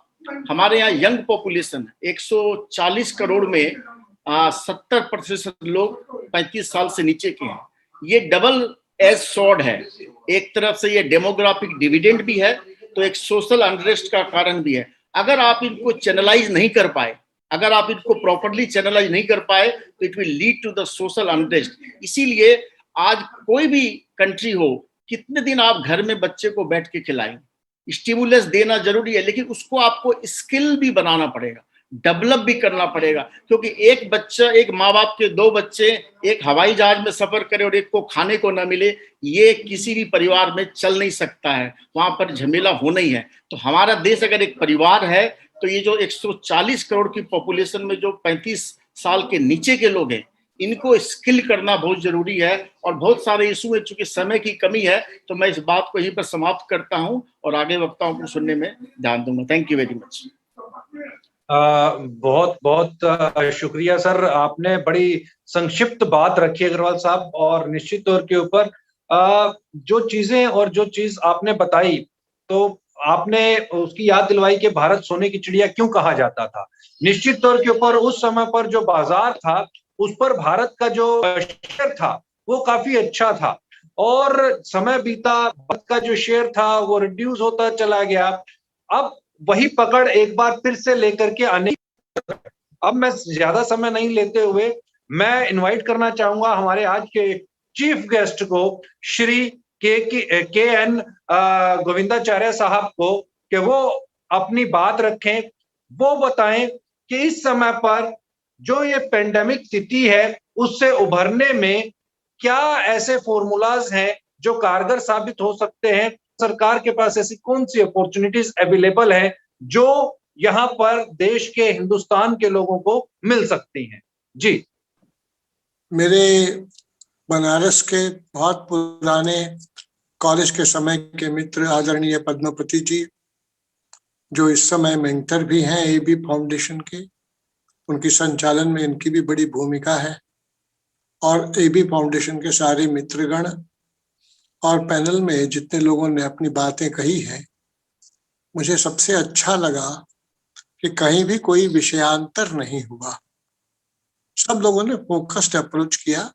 हमारे यहाँ यंग पॉपुलेशन 140 करोड़ में 70% लोग 35 साल से नीचे के हैं। ये डबल एज सॉर्ड है। एक तरफ से ये डेमोग्राफिक डिविडेंड भी है, तो एक सोशल अनरेस्ट का कारण भी है। अगर आप इनको चैनलाइज नहीं कर पाए, अगर आप इनको प्रॉपर्ली चैनलाइज नहीं कर पाए, तो it will lead to the social unrest. इसीलिए आज कोई भी कंट्री हो, कितने दिन आप घर में बच्चे को बैठ के खिलाएं? स्टिमुलस देना जरूरी है, लेकिन उसको आपको स्किल भी बनाना पड़ेगा, डेवलप भी करना पड़ेगा। क्योंकि एक बच्चा, एक माँ बाप के 2 बच्चे एक हवाई जहाज में सफर करे और एक को खाने को ना मिले, ये किसी भी परिवार में चल नहीं सकता है, वहां पर झमेला होना ही है। तो हमारा देश अगर एक परिवार है, तो ये जो 140 करोड़ की पॉपुलेशन में जो 35 साल के नीचे के लोग हैं, इनको स्किल करना बहुत जरूरी है। और बहुत सारे इशू है, चूंकि समय की कमी है, तो मैं इस बात को यहीं पर समाप्त करता हूं और आगे वक्ताओं को सुनने में ध्यान दूंगा। Thank you very much. बहुत बहुत शुक्रिया सर, आपने बड़ी संक्षिप्त बात रखी अग्रवाल साहब, और निश्चित तौर के ऊपर जो चीजें और जो चीज आपने बताई, तो आपने उसकी याद दिलवाई कि भारत सोने की चिड़िया क्यों कहा जाता था। निश्चित तौर के ऊपर उस समय पर जो बाजार था, उस पर भारत का जो शेयर था वो काफी अच्छा था, और समय बीता, भारत का जो शेयर था वो रिड्यूस होता चला गया। अब वही पकड़ एक बार फिर से लेकर के आने। अब मैं ज्यादा समय नहीं लेते हुए मैं इनवाइट करना चाहूंगा हमारे आज के चीफ गेस्ट को, श्री के एन गोविंदाचार्य साहब को, कि वो अपनी बात रखें, वो बताएं कि इस समय पर जो ये पेंडेमिक स्थिति है उससे उभरने में क्या ऐसे फॉर्मूलाज हैं जो कारगर साबित हो सकते हैं। सरकार के पास ऐसी कौन सी अपॉर्चुनिटीज अवेलेबल है जो यहाँ पर देश के, हिंदुस्तान के लोगों को मिल सकती हैं। जी, मेरे बनारस के बहुत पुराने कॉलेज के समय के मित्र आदरणीय पद्मपति जी, जो इस समय मेंटर भी हैं एबी फाउंडेशन के, उनकी संचालन में इनकी भी बड़ी भूमिका है, और एबी फाउंडेशन के सारे मित्रगण और पैनल में जितने लोगों ने अपनी बातें कही हैं, मुझे सबसे अच्छा लगा कि कहीं भी कोई विषयांतर नहीं हुआ। सब लोगों ने फोकस्ड अप्रोच किया।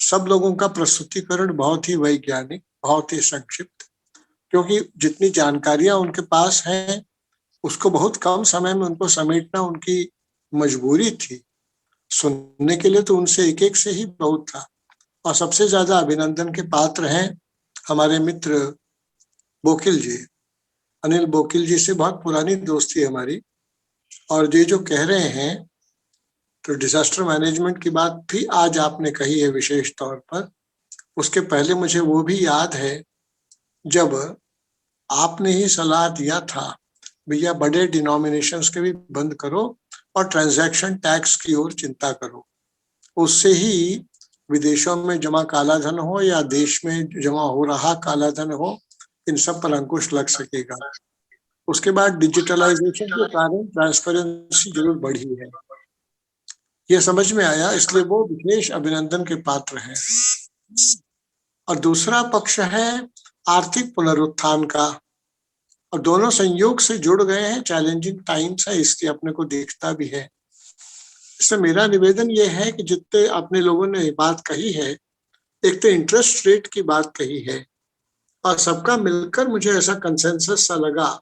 सब लोगों का प्रस्तुतिकरण बहुत ही वैज्ञानिक, बहुत ही संक्षिप्त, क्योंकि जितनी जानकारियां उनके पास हैं उसको बहुत कम समय में उनको समेटना उनकी मजबूरी थी। सुनने के लिए तो उनसे एक एक से ही बहुत था। और सबसे ज्यादा अभिनंदन के पात्र हैं हमारे मित्र बोकिल जी। अनिल बोकिल जी से बहुत पुरानी दोस्ती है हमारी, और ये जो कह रहे हैं तो डिजास्टर मैनेजमेंट की बात भी आज आपने कही है विशेष तौर पर। उसके पहले मुझे वो भी याद है जब आपने ही सलाह दिया था भैया बड़े डिनोमिनेशंस के भी बंद करो और ट्रांजैक्शन टैक्स की ओर चिंता करो, उससे ही विदेशों में जमा काला धन हो या देश में जमा हो रहा काला धन हो, इन सब पर अंकुश लग सकेगा। उसके बाद डिजिटलाइजेशन के कारण ट्रांसपेरेंसी जरूर बढ़ी है, ये समझ में आया, इसलिए वो विशेष अभिनंदन के पात्र हैं। और दूसरा पक्ष है आर्थिक पुनरुत्थान का, और दोनों संयोग से जुड़ गए हैं। चैलेंजिंग टाइम्स है इसलिए अपने को दिखता भी है। इसमें मेरा निवेदन ये है कि जितने अपने लोगों ने बात कही है, एक तो इंटरेस्ट रेट की बात कही है, और सबका मिलकर मुझे ऐसा कंसेंसस सा लगा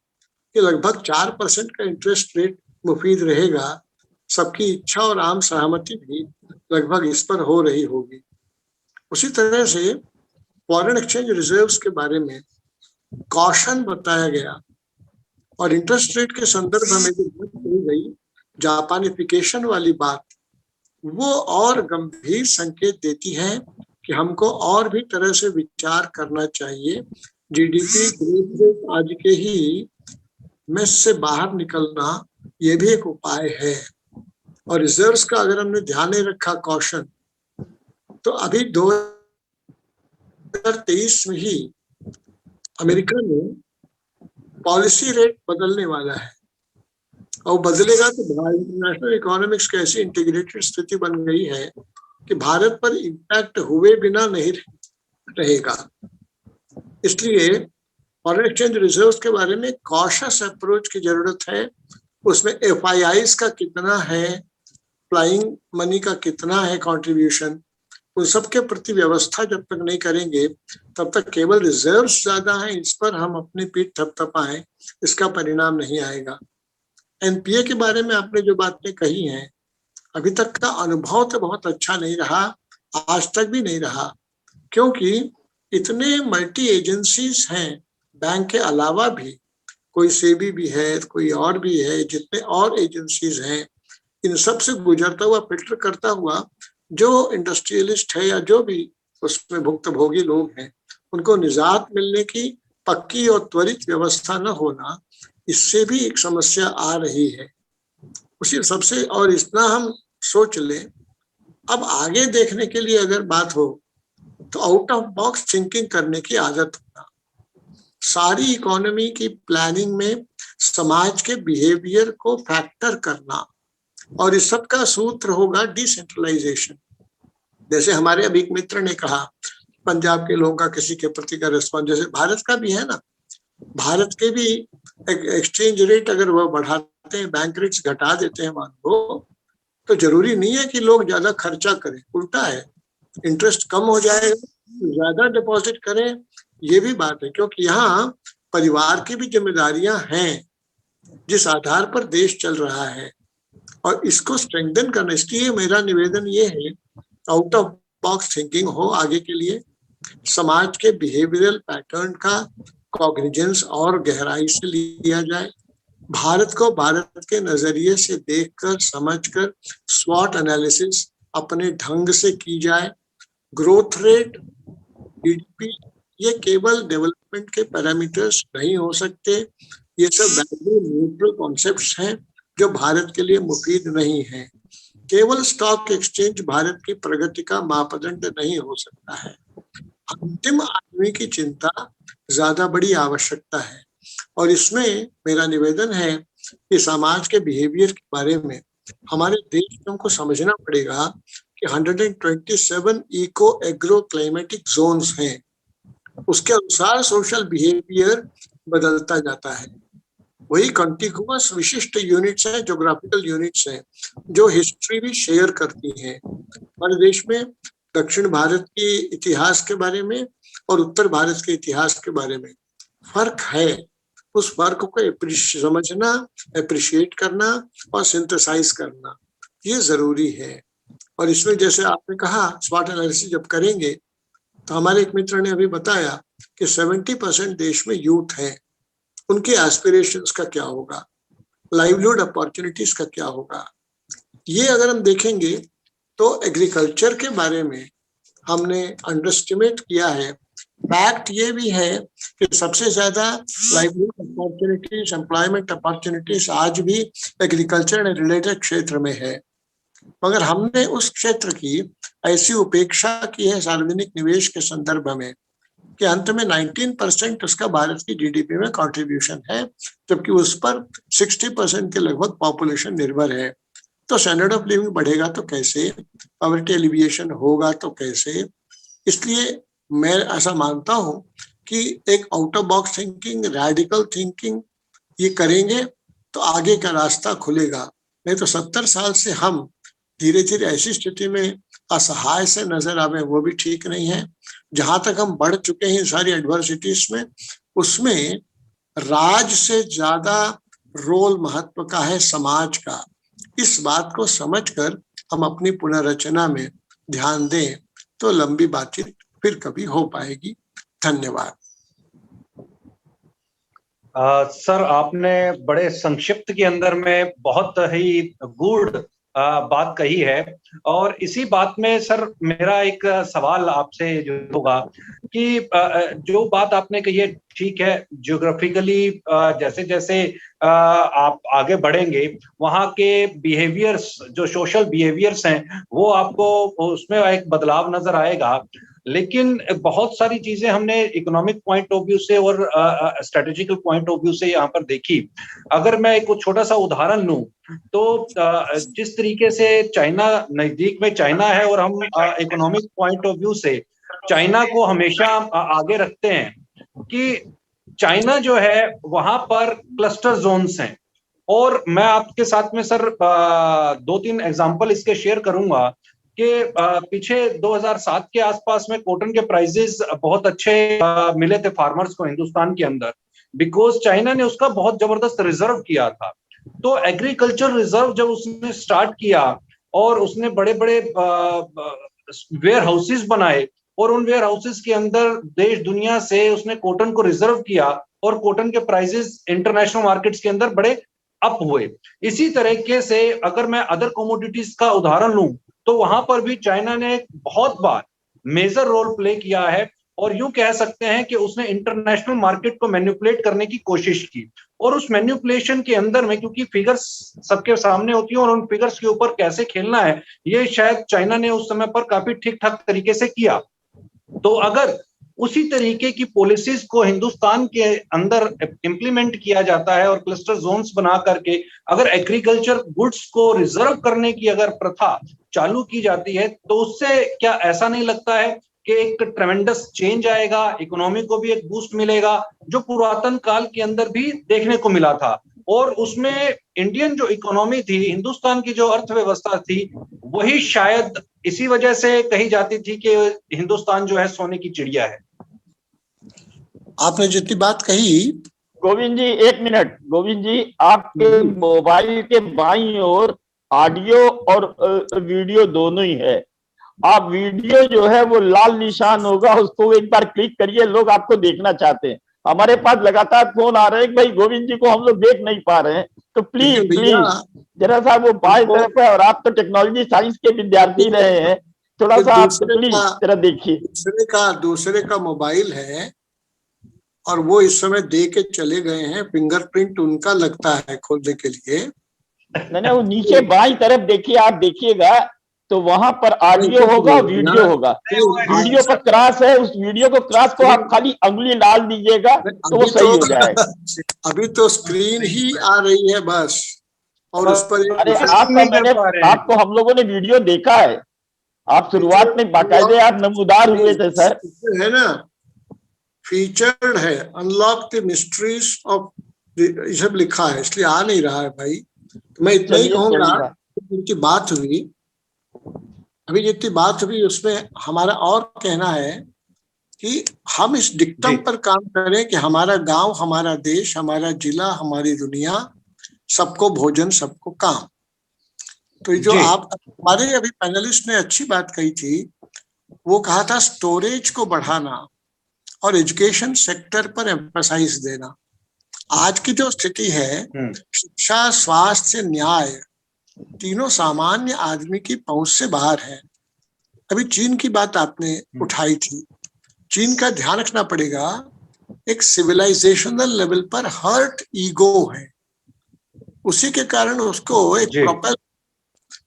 कि लगभग 4% का इंटरेस्ट रेट मुफीद रहेगा। सबकी इच्छा और आम सहमति भी लगभग इस पर हो रही होगी। उसी तरह से फॉरेन एक्सचेंज रिजर्व्स के बारे में कॉशन बताया गया, और इंटरेस्ट रेट के संदर्भ में जो बात कही गई जापानिफिकेशन वाली बात, वो और गंभीर संकेत देती है कि हमको और भी तरह से विचार करना चाहिए। जीडीपी ग्रोथ रेट आज के ही मेस से बाहर निकलना ये भी एक उपाय है। और रिजर्व्स का अगर हमने ध्यान नहीं रखा कॉशन, तो अभी 2023 में ही अमेरिका में पॉलिसी रेट बदलने वाला है, और बदलेगा तो इंटरनेशनल इकोनॉमिक्स की ऐसी इंटीग्रेटेड स्थिति बन गई है कि भारत पर इम्पैक्ट हुए बिना नहीं रहेगा। इसलिए फॉरेन एक्सचेंज रिजर्व्स के बारे में कॉशियस अप्रोच की जरूरत है। उसमें एफआईआईज का कितना है, फ्लाइंग मनी का कितना है कंट्रीब्यूशन, उन सब के प्रति व्यवस्था जब तक नहीं करेंगे तब तक केवल रिजर्व्स ज्यादा हैं इस पर हम अपनी पीठ थपथपाएं, इसका परिणाम नहीं आएगा। एनपीए के बारे में आपने जो बातें कही हैं, अभी तक का अनुभव तो बहुत अच्छा नहीं रहा, आज तक भी नहीं रहा, क्योंकि इतने मल्टी एजेंसीज हैं बैंक के अलावा भी, कोई सेबी भी है, कोई और भी है, जितने और एजेंसीज हैं, इन सब से गुजरता हुआ, फिल्टर करता हुआ जो इंडस्ट्रियलिस्ट है या जो भी उसमें भुक्तभोगी लोग हैं, उनको निजात मिलने की पक्की और त्वरित व्यवस्था न होना, इससे भी एक समस्या आ रही है। उसी सबसे, और इतना हम सोच लें, अब आगे देखने के लिए अगर बात हो तो आउट ऑफ बॉक्स थिंकिंग करने की आदत होना, सारी इकोनॉमी की प्लानिंग में समाज के बिहेवियर को फैक्टर करना, और इस सब का सूत्र होगा डिसेंट्रलाइजेशन। जैसे हमारे अभी एक मित्र ने कहा पंजाब के लोगों का किसी के प्रति का रिस्पॉन्स, जैसे भारत का भी है ना, भारत के भी एक्सचेंज रेट अगर वह बढ़ाते हैं, बैंक रेट्स घटा देते हैं मान लो, तो जरूरी नहीं है कि लोग ज्यादा खर्चा करें, उल्टा है, इंटरेस्ट कम हो जाएगा, ज्यादा डिपॉजिट करें, ये भी बात है। क्योंकि यहाँ परिवार की भी जिम्मेदारियां हैं जिस आधार पर देश चल रहा है, और इसको स्ट्रेंथन करना। इसलिए मेरा निवेदन ये है, आउट ऑफ बॉक्स थिंकिंग हो आगे के लिए, समाज के बिहेवियरल पैटर्न का कॉग्निजेंस और गहराई से लिया जाए, भारत को भारत के नजरिए से देखकर समझकर स्वॉट एनालिसिस अपने ढंग से की जाए। ग्रोथ रेट, जीडीपी, ये केवल डेवलपमेंट के पैरामीटर्स नहीं हो सकते, ये सब वैल्यू न्यूट्रल कॉन्सेप्ट्स हैं जो भारत के लिए मुफीद नहीं है। केवल स्टॉक एक्सचेंज भारत की प्रगति का मापदंड नहीं हो सकता है। अंतिम आदमी की चिंता ज्यादा बड़ी आवश्यकता है, और इसमें मेरा निवेदन है कि समाज के बिहेवियर के बारे में हमारे देश में हमको समझना पड़ेगा कि 127 इको एग्रो क्लाइमेटिक जोन्स हैं, उसके अनुसार सोशल बिहेवियर बदलता जाता है। वही कॉन्टिगुअस विशिष्ट यूनिट्स हैं, ज्योग्राफिकल यूनिट्स हैं, जो हिस्ट्री भी शेयर करती हैं। हमारे देश में दक्षिण भारत के इतिहास के बारे में और उत्तर भारत के इतिहास के बारे में फर्क है। उस फर्क को समझना, एप्रिशिएट करना और सिंथेसाइज करना ये जरूरी है। और इसमें जैसे आपने कहा स्वॉट एनालिसिस जब करेंगे तो हमारे एक मित्र ने अभी बताया कि 70% देश में यूथ है, उनके एस्पिरेशंस का क्या होगा, लाइवलीहुड अपॉर्चुनिटीज का क्या होगा। ये अगर हम देखेंगे तो एग्रीकल्चर के बारे में हमने अंडरएस्टिमेट किया है। फैक्ट ये भी है कि सबसे ज्यादा लाइवलीहुड अपॉर्चुनिटीज, एम्प्लॉयमेंट अपॉर्चुनिटीज आज भी एग्रीकल्चर एंड रिलेटेड क्षेत्र में है, मगर हमने उस क्षेत्र की ऐसी उपेक्षा की है सार्वजनिक निवेश के संदर्भ में कि अंत में 19% उसका भारत की जीडीपी में कंट्रीब्यूशन है, जबकि उस पर 60% के लगभग पॉपुलेशन निर्भर है। तो स्टैंडर्ड ऑफ लिविंग बढ़ेगा तो कैसे, पॉवर्टी एलिविएशन होगा तो कैसे। इसलिए मैं ऐसा मानता हूं कि एक out of box thinking, radical thinking ये करेंगे तो आगे का रास्ता खुलेगा। नहीं तो 70 साल से हम धीरे धीरे ऐसी स्थिति में असहाय से नजर आवे, वो भी ठीक नहीं है। जहां तक हम बढ़ चुके हैं सारी एडवर्सिटीज में, उसमें राज से ज्यादा रोल महत्व का है समाज का। इस बात को समझकर हम अपनी पुनर्रचना में ध्यान दें तो लंबी बातचीत फिर कभी हो पाएगी। धन्यवाद। सर, आपने बड़े संक्षिप्त के अंदर में बहुत ही गूढ़ बात कही है। और इसी बात में सर मेरा एक सवाल आपसे जो होगा कि जो बात आपने कही है ठीक है, ज्योग्राफिकली जैसे जैसे आप आगे बढ़ेंगे वहाँ के बिहेवियर्स, जो सोशल बिहेवियर्स हैं, वो आपको उसमें एक बदलाव नजर आएगा। लेकिन बहुत सारी चीजें हमने इकोनॉमिक पॉइंट ऑफ व्यू से और स्ट्रेटेजिकल पॉइंट ऑफ व्यू से यहाँ पर देखी। अगर मैं एक छोटा सा उदाहरण लूं तो जिस तरीके से चाइना, नजदीक में चाइना है और हम इकोनॉमिक पॉइंट ऑफ व्यू से चाइना को हमेशा आगे रखते हैं कि चाइना जो है वहां पर क्लस्टर जोन्स हैं। और मैं आपके साथ में सर 2-3 एग्जांपल इसके शेयर करूंगा कि पीछे 2007 के आसपास में कॉटन के प्राइसेस बहुत अच्छे मिले थे फार्मर्स को हिंदुस्तान के अंदर, बिकॉज चाइना ने उसका बहुत जबरदस्त रिजर्व किया था। तो एग्रीकल्चर रिजर्व जब उसने स्टार्ट किया और उसने बड़े बड़े वेयर हाउसेस बनाए और उन वेयर हाउसेस के अंदर देश दुनिया से उसने कॉटन को रिजर्व किया और कॉटन के प्राइसेस इंटरनेशनल मार्केट्स के अंदर बड़े अप हुए। इसी तरीके से अगर मैं अदर कमोडिटीज का उदाहरण लूं तो वहां पर भी चाइना ने बहुत बार मेजर रोल प्ले किया है और यूं कह सकते हैं कि उसने इंटरनेशनल मार्केट को मैनिपुलेट करने की कोशिश की। और उस मैनिपुलेशन के अंदर में क्योंकि फिगर्स सबके सामने होती है और उन फिगर्स के ऊपर कैसे खेलना है ये शायद चाइना ने उस समय पर काफी ठीक ठाक तरीके से किया। तो अगर उसी तरीके की पॉलिसीज को हिंदुस्तान के अंदर इंप्लीमेंट किया जाता है और क्लस्टर जोन्स बना करके अगर एग्रीकल्चर गुड्स को रिजर्व करने की अगर प्रथा चालू की जाती है तो उससे क्या ऐसा नहीं लगता है कि एक ट्रेमेंडस चेंज आएगा, इकोनॉमी को भी एक बूस्ट मिलेगा, जो पुरातन काल के अंदर भी देखने को मिला था। और उसमें इंडियन जो इकोनॉमी थी, हिंदुस्तान की जो अर्थव्यवस्था थी, वही शायद इसी वजह से कही जाती थी कि हिंदुस्तान जो है सोने की चिड़िया है। आपने जितनी बात कही। गोविंद जी एक मिनट, गोविंद जी आपके मोबाइल के बाईं ओर ऑडियो और वीडियो दोनों ही है। आप वीडियो जो है वो लाल निशान होगा, उसको एक बार क्लिक करिए, लोग आपको देखना चाहते हैं। हमारे पास लगातार फोन आ रहे हैं कि भाई गोविंद जी को हम लोग देख नहीं पा रहे हैं, तो प्लीज जरा सा वो बाएं तरफ है और आप तो टेक्नोलॉजी साइंस के विद्यार्थी रहे हैं, थोड़ा सा आप प्लीज जरा देखिए। दूसरे का मोबाइल है और वो इस समय दे के चले गए हैं, फिंगरप्रिंट उनका लगता है खोलने के लिए। नहीं, वो नीचे बाईं तरफ देखिए, आप देखिएगा तो वहां पर ऑडियो होगा, वीडियो होगा। वीडियो पर क्रॉस है, उस वीडियो को क्रॉस को आप खाली अंगुली डाल दीजिएगा तो वो सही हो जाएगा। अभी तो स्क्रीन ही आ रही है बस, और उस पर अरे आपको हम लोगों ने वीडियो देखा है, आप शुरुआत में बाकायदे आप नमूदार हुए थे सर, है ना, फीचर्ड है अनलॉक द मिस्ट्रीज ऑफ ये सब लिखा है, इसलिए आ नहीं रहा है भाई। तो मैं इतना ही चलिए कहूंगा, चलिएगा। जितनी बात हुई अभी, जितनी बात हुई उसमें हमारा और कहना है कि हम इस डिक्टम जी पर काम करें कि हमारा गांव, हमारा देश, हमारा जिला, हमारी दुनिया, सबको भोजन, सबको काम। तो ये जो जी आप हमारे अभी पैनलिस्ट ने अच्छी बात कही थी, वो कहा था स्टोरेज को बढ़ाना और एजुकेशन सेक्टर पर एम्फसाइज देना। आज की जो स्थिति है, शिक्षा, स्वास्थ्य, न्याय, तीनों सामान्य आदमी की पहुंच से बाहर है। अभी चीन की बात आपने उठाई थी, चीन का ध्यान रखना पड़ेगा, एक सिविलाइजेशनल लेवल पर हर्ट ईगो है, उसी के कारण उसको एक जी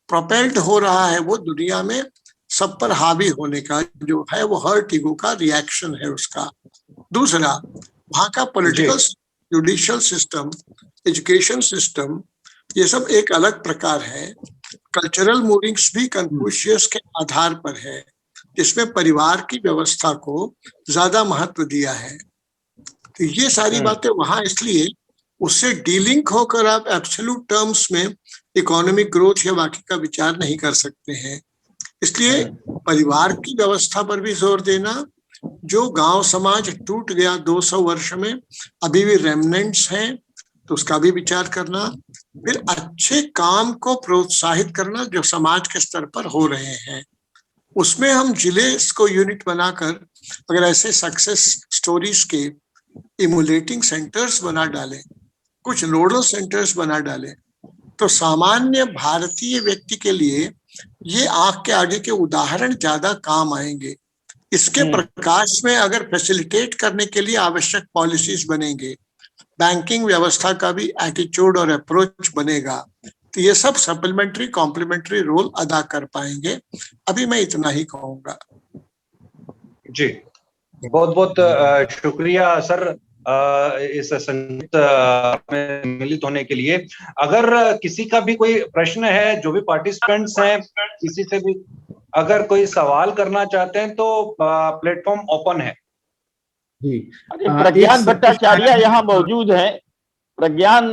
प्रोपेल्ड हो रहा है, वो दुनिया में सब पर हावी होने का जो है वो हर्ट ईगो का रिएक्शन है उसका। दूसरा, वहां का geopolitical, judicial system, education system, ये सब एक अलग प्रकार है। कल्चरल मूविंग्स भी कन्फ्यूशियस के आधार पर है, जिसमें परिवार की व्यवस्था को ज्यादा महत्व दिया है। तो ये सारी बातें वहां, इसलिए उससे डीलिंक होकर आप एब्सोल्यूट टर्म्स में इकोनॉमिक ग्रोथ या बाकी का विचार नहीं कर सकते हैं। इसलिए परिवार की व्यवस्था पर भी जोर देना, जो गांव समाज टूट गया 200 वर्ष में, अभी भी रेमनेंट्स हैं, तो उसका भी विचार करना। फिर अच्छे काम को प्रोत्साहित करना जो समाज के स्तर पर हो रहे हैं, उसमें हम जिले को यूनिट बनाकर अगर ऐसे सक्सेस स्टोरीज के इमुलेटिंग सेंटर्स बना डालें, कुछ नोडल सेंटर्स बना डालें, तो सामान्य भारतीय व्यक्ति के लिए ये आंख के आगे के उदाहरण ज्यादा काम आएंगे। इसके प्रकाश में अगर फैसिलिटेट करने के लिए आवश्यक पॉलिसीज बनेंगे, बैंकिंग व्यवस्था का भी एटीट्यूड और अप्रोच बनेगा, तो ये सब सप्लीमेंट्री कॉम्प्लीमेंट्री रोल अदा कर पाएंगे। अभी मैं इतना ही कहूंगा। जी, बहुत बहुत शुक्रिया सर इस संयुक्त में मिलित होने के लिए। अगर किसी का भी कोई प्रश्न है, जो भी पार्टिसिपेंट्स हैं, किसी से भी अगर कोई सवाल करना चाहते हैं तो प्लेटफॉर्म ओपन है। जी, प्रज्ञान भट्टाचार्य यहाँ मौजूद हैं। प्रज्ञान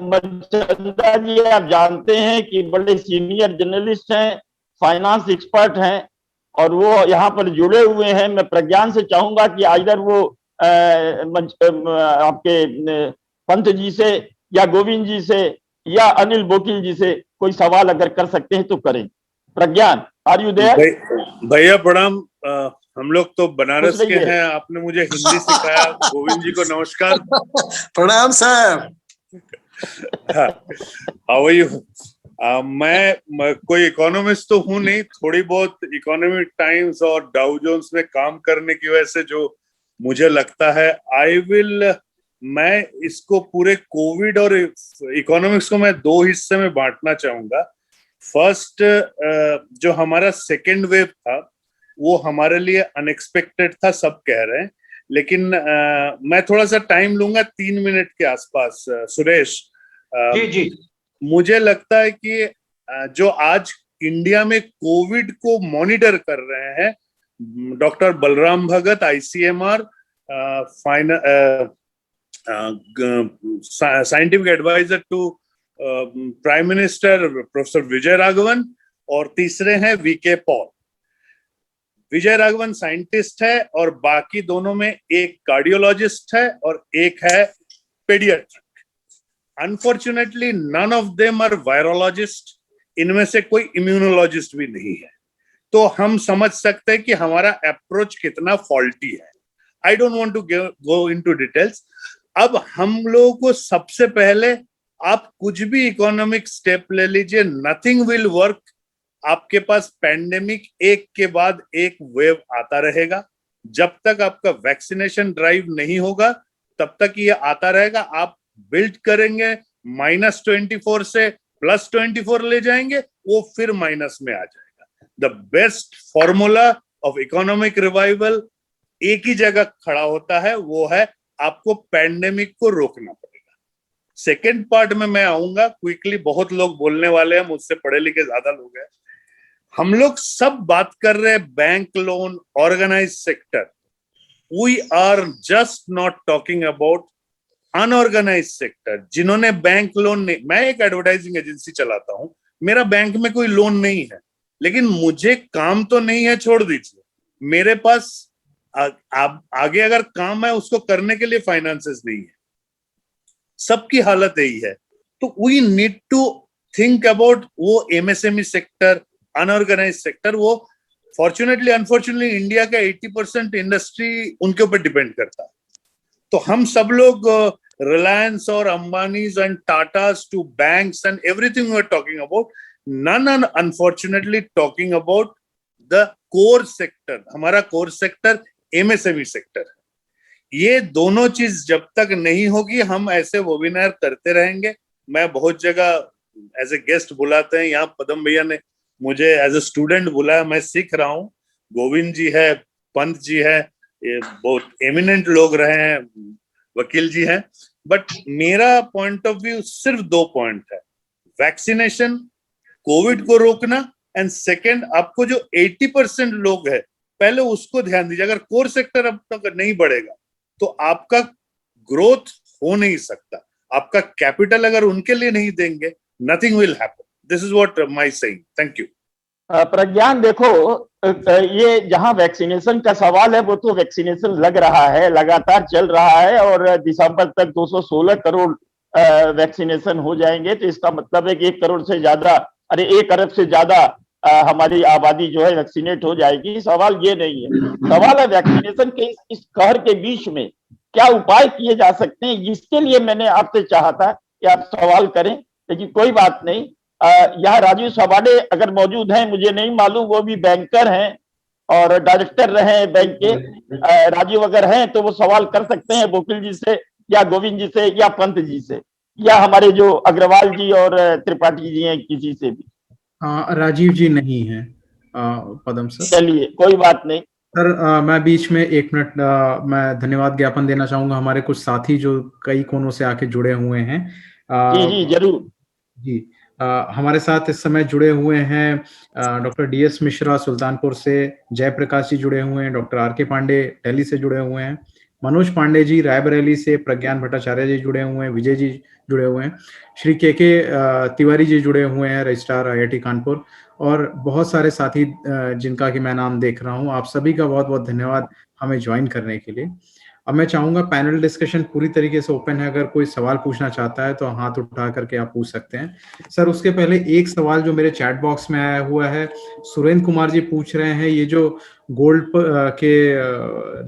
मचंदा जी आप जानते हैं कि बड़े सीनियर जर्नलिस्ट हैं, फाइनेंस एक्सपर्ट हैं, और वो यहाँ पर जुड़े हुए हैं। मैं प्रज्ञान से चाहूंगा कि आइदर वो आपके पंत जी से या गोविंद जी से या अनिल बोकिल जी से कोई सवाल अगर कर सकते हैं तो करें। प्रज्ञान, आर यू देयर? भैया प्रणाम। हम लोग तो बनारस के हैं, आपने मुझे हिंदी सिखाया। गोविंद जी को नमस्कार। प्रणाम सर। How are you? मैं कोई इकोनॉमिस्ट तो हूं नहीं, थोड़ी बहुत इकोनॉमिक टाइम्स और डाउ जोन्स में काम करने की वजह से जो मुझे लगता है, मैं इसको पूरे कोविड और इकोनॉमिक्स को मैं दो हिस्से में बांटना चाहूंगा। फर्स्ट, जो हमारा सेकेंड वेव था वो हमारे लिए अनएक्सपेक्टेड था, सब कह रहे हैं, लेकिन मैं थोड़ा सा टाइम लूंगा, 3 मिनट के आसपास। सुरेश जी जी, मुझे लगता है कि जो आज इंडिया में कोविड को मॉनिटर कर रहे हैं, doctor Balram Bhagat, ICMR, scientific adviser to prime minister professor Vijay Raghavan, और तीसरे हैं VK पॉल। विजय राघवन साइंटिस्ट है और बाकी दोनों में एक कार्डियोलॉजिस्ट है और एक है paediatric. Unfortunately none of them are virologists, इनमें से कोई इम्यूनोलॉजिस्ट भी नहीं है। तो हम समझ सकते हैं कि हमारा अप्रोच कितना फॉल्टी है। I don't want to go into details. अब हम लोगों को सबसे पहले, आप कुछ भी इकोनॉमिक स्टेप ले लीजिए, नथिंग विल वर्क। आपके पास पैंडेमिक एक के बाद एक वेव आता रहेगा। जब तक आपका वैक्सीनेशन ड्राइव नहीं होगा तब तक ये आता रहेगा। आप बिल्ड करेंगे, -24 से +24 ले जाएंगे, वो फिर माइनस में आ जाएगा। The best formula of economic revival एक ही जगह खड़ा होता है, वो है आपको पैंडेमिक को रोकना पड़ेगा। सेकेंड पार्ट में मैं आऊंगा क्विकली, बहुत लोग बोलने वाले हैं, मुझसे पढ़े लिखे ज्यादा लोग हैं। हम लोग सब बात कर रहे हैं bank loan, organise sector. We are just not talking about unorganise sector, जिन्होंने बैंक लोन नहीं, मैं एक एडवर्टाइजिंग एजेंसी चलाता हूं, मेरा बैंक में कोई लोन नहीं है, लेकिन मुझे काम तो नहीं है, छोड़ दीजिए, मेरे पास आगे अगर काम है उसको करने के लिए फाइनेंसेस नहीं है। सबकी हालत यही है। तो we need to think about वो एमएसएमई सेक्टर, अनऑर्गेनाइज सेक्टर, वो फॉर्चुनेटली अनफॉर्चुनेटली इंडिया का 80% इंडस्ट्री उनके ऊपर डिपेंड करता है। तो हम सब लोग रिलायंस और Ambanis and Tatas to banks and everything we are talking about, none unfortunately talking about the core sector. हमारा कोर सेक्टर एमएसएमई सेक्टर है। ये दोनों चीज जब तक नहीं होगी, हम ऐसे वेबिनार करते रहेंगे। मैं बहुत जगह एज ए गेस्ट बुलाते हैं, यहाँ पदम भैया ने मुझे एज ए स्टूडेंट बुलाया, मैं सीख रहा हूँ। गोविंद जी है, पंत जी है, ये बहुत एमिनेंट लोग रहे हैं, वकील जी हैं। बट मेरा पॉइंट ऑफ व्यू सिर्फ 2 पॉइंट है, वैक्सीनेशन, कोविड को रोकना, एंड सेकेंड आपको जो 80% लोग है पहले उसको ध्यान दीजिए। अगर कोर सेक्टर अब तक नहीं बढ़ेगा तो आपका ग्रोथ हो नहीं सकता। आपका कैपिटल अगर उनके लिए नहीं देंगे, nothing will happen. This is what my saying. Thank you. Pragyan, देखो ये जहां वैक्सीनेशन का सवाल है, वो तो वैक्सीनेशन लग रहा है, लगातार चल रहा है, और दिसंबर तक 216 करोड़ वैक्सीनेशन हो जाएंगे। तो इसका मतलब है कि 1 करोड़ से ज्यादा, 1 अरब से ज्यादा हमारी आबादी जो है वैक्सीनेट हो जाएगी। सवाल ये नहीं है, सवाल है वैक्सीनेशन के इस कहर के बीच में क्या उपाय किए जा सकते हैं। इसके लिए मैंने आपसे चाहा था कि आप सवाल करें, लेकिन कोई बात नहीं। यहाँ राजीव सबाडे अगर मौजूद हैं, मुझे नहीं मालूम, वो भी बैंकर हैं और डायरेक्टर रहे हैं बैंक के। राजीव अगर हैं तो वो सवाल कर सकते हैं वकील जी से, या गोविंद जी से, या पंत जी से, या हमारे जो अग्रवाल जी और त्रिपाठी जी हैं, किसी से भी। राजीव जी नहीं है पदम सर। चलिए, कोई बात नहीं सर। मैं बीच में 1 मिनट मैं धन्यवाद ज्ञापन देना चाहूंगा हमारे कुछ साथी जो कई कोनों से आके जुड़े हुए हैं। जी जी जरूर जी। हमारे साथ इस समय जुड़े हुए हैं डॉक्टर डीएस मिश्रा सुल्तानपुर से, जयप्रकाश जी जुड़े हुए हैं, डॉक्टर आर के पांडे दिल्ली से जुड़े हुए हैं, मनोज पांडे जी रायबरेली से, प्रज्ञान भट्टाचार्य जी जुड़े हुए हैं, विजय जी जुड़े हुए हैं, श्री के तिवारी जी जुड़े हुए हैं, रजिस्ट्रार आईआईटी कानपुर, और बहुत सारे साथी जिनका कि मैं नाम देख रहा हूं। आप सभी का बहुत बहुत धन्यवाद हमें ज्वाइन करने के लिए। अब मैं चाहूंगा पैनल डिस्कशन पूरी तरीके से ओपन है, अगर कोई सवाल पूछना चाहता है तो हाथ उठा करके आप पूछ सकते हैं। सर, उसके पहले एक सवाल जो मेरे चैट बॉक्स में आया हुआ है, सुरेंद्र कुमार जी पूछ रहे हैं, ये जो गोल्ड के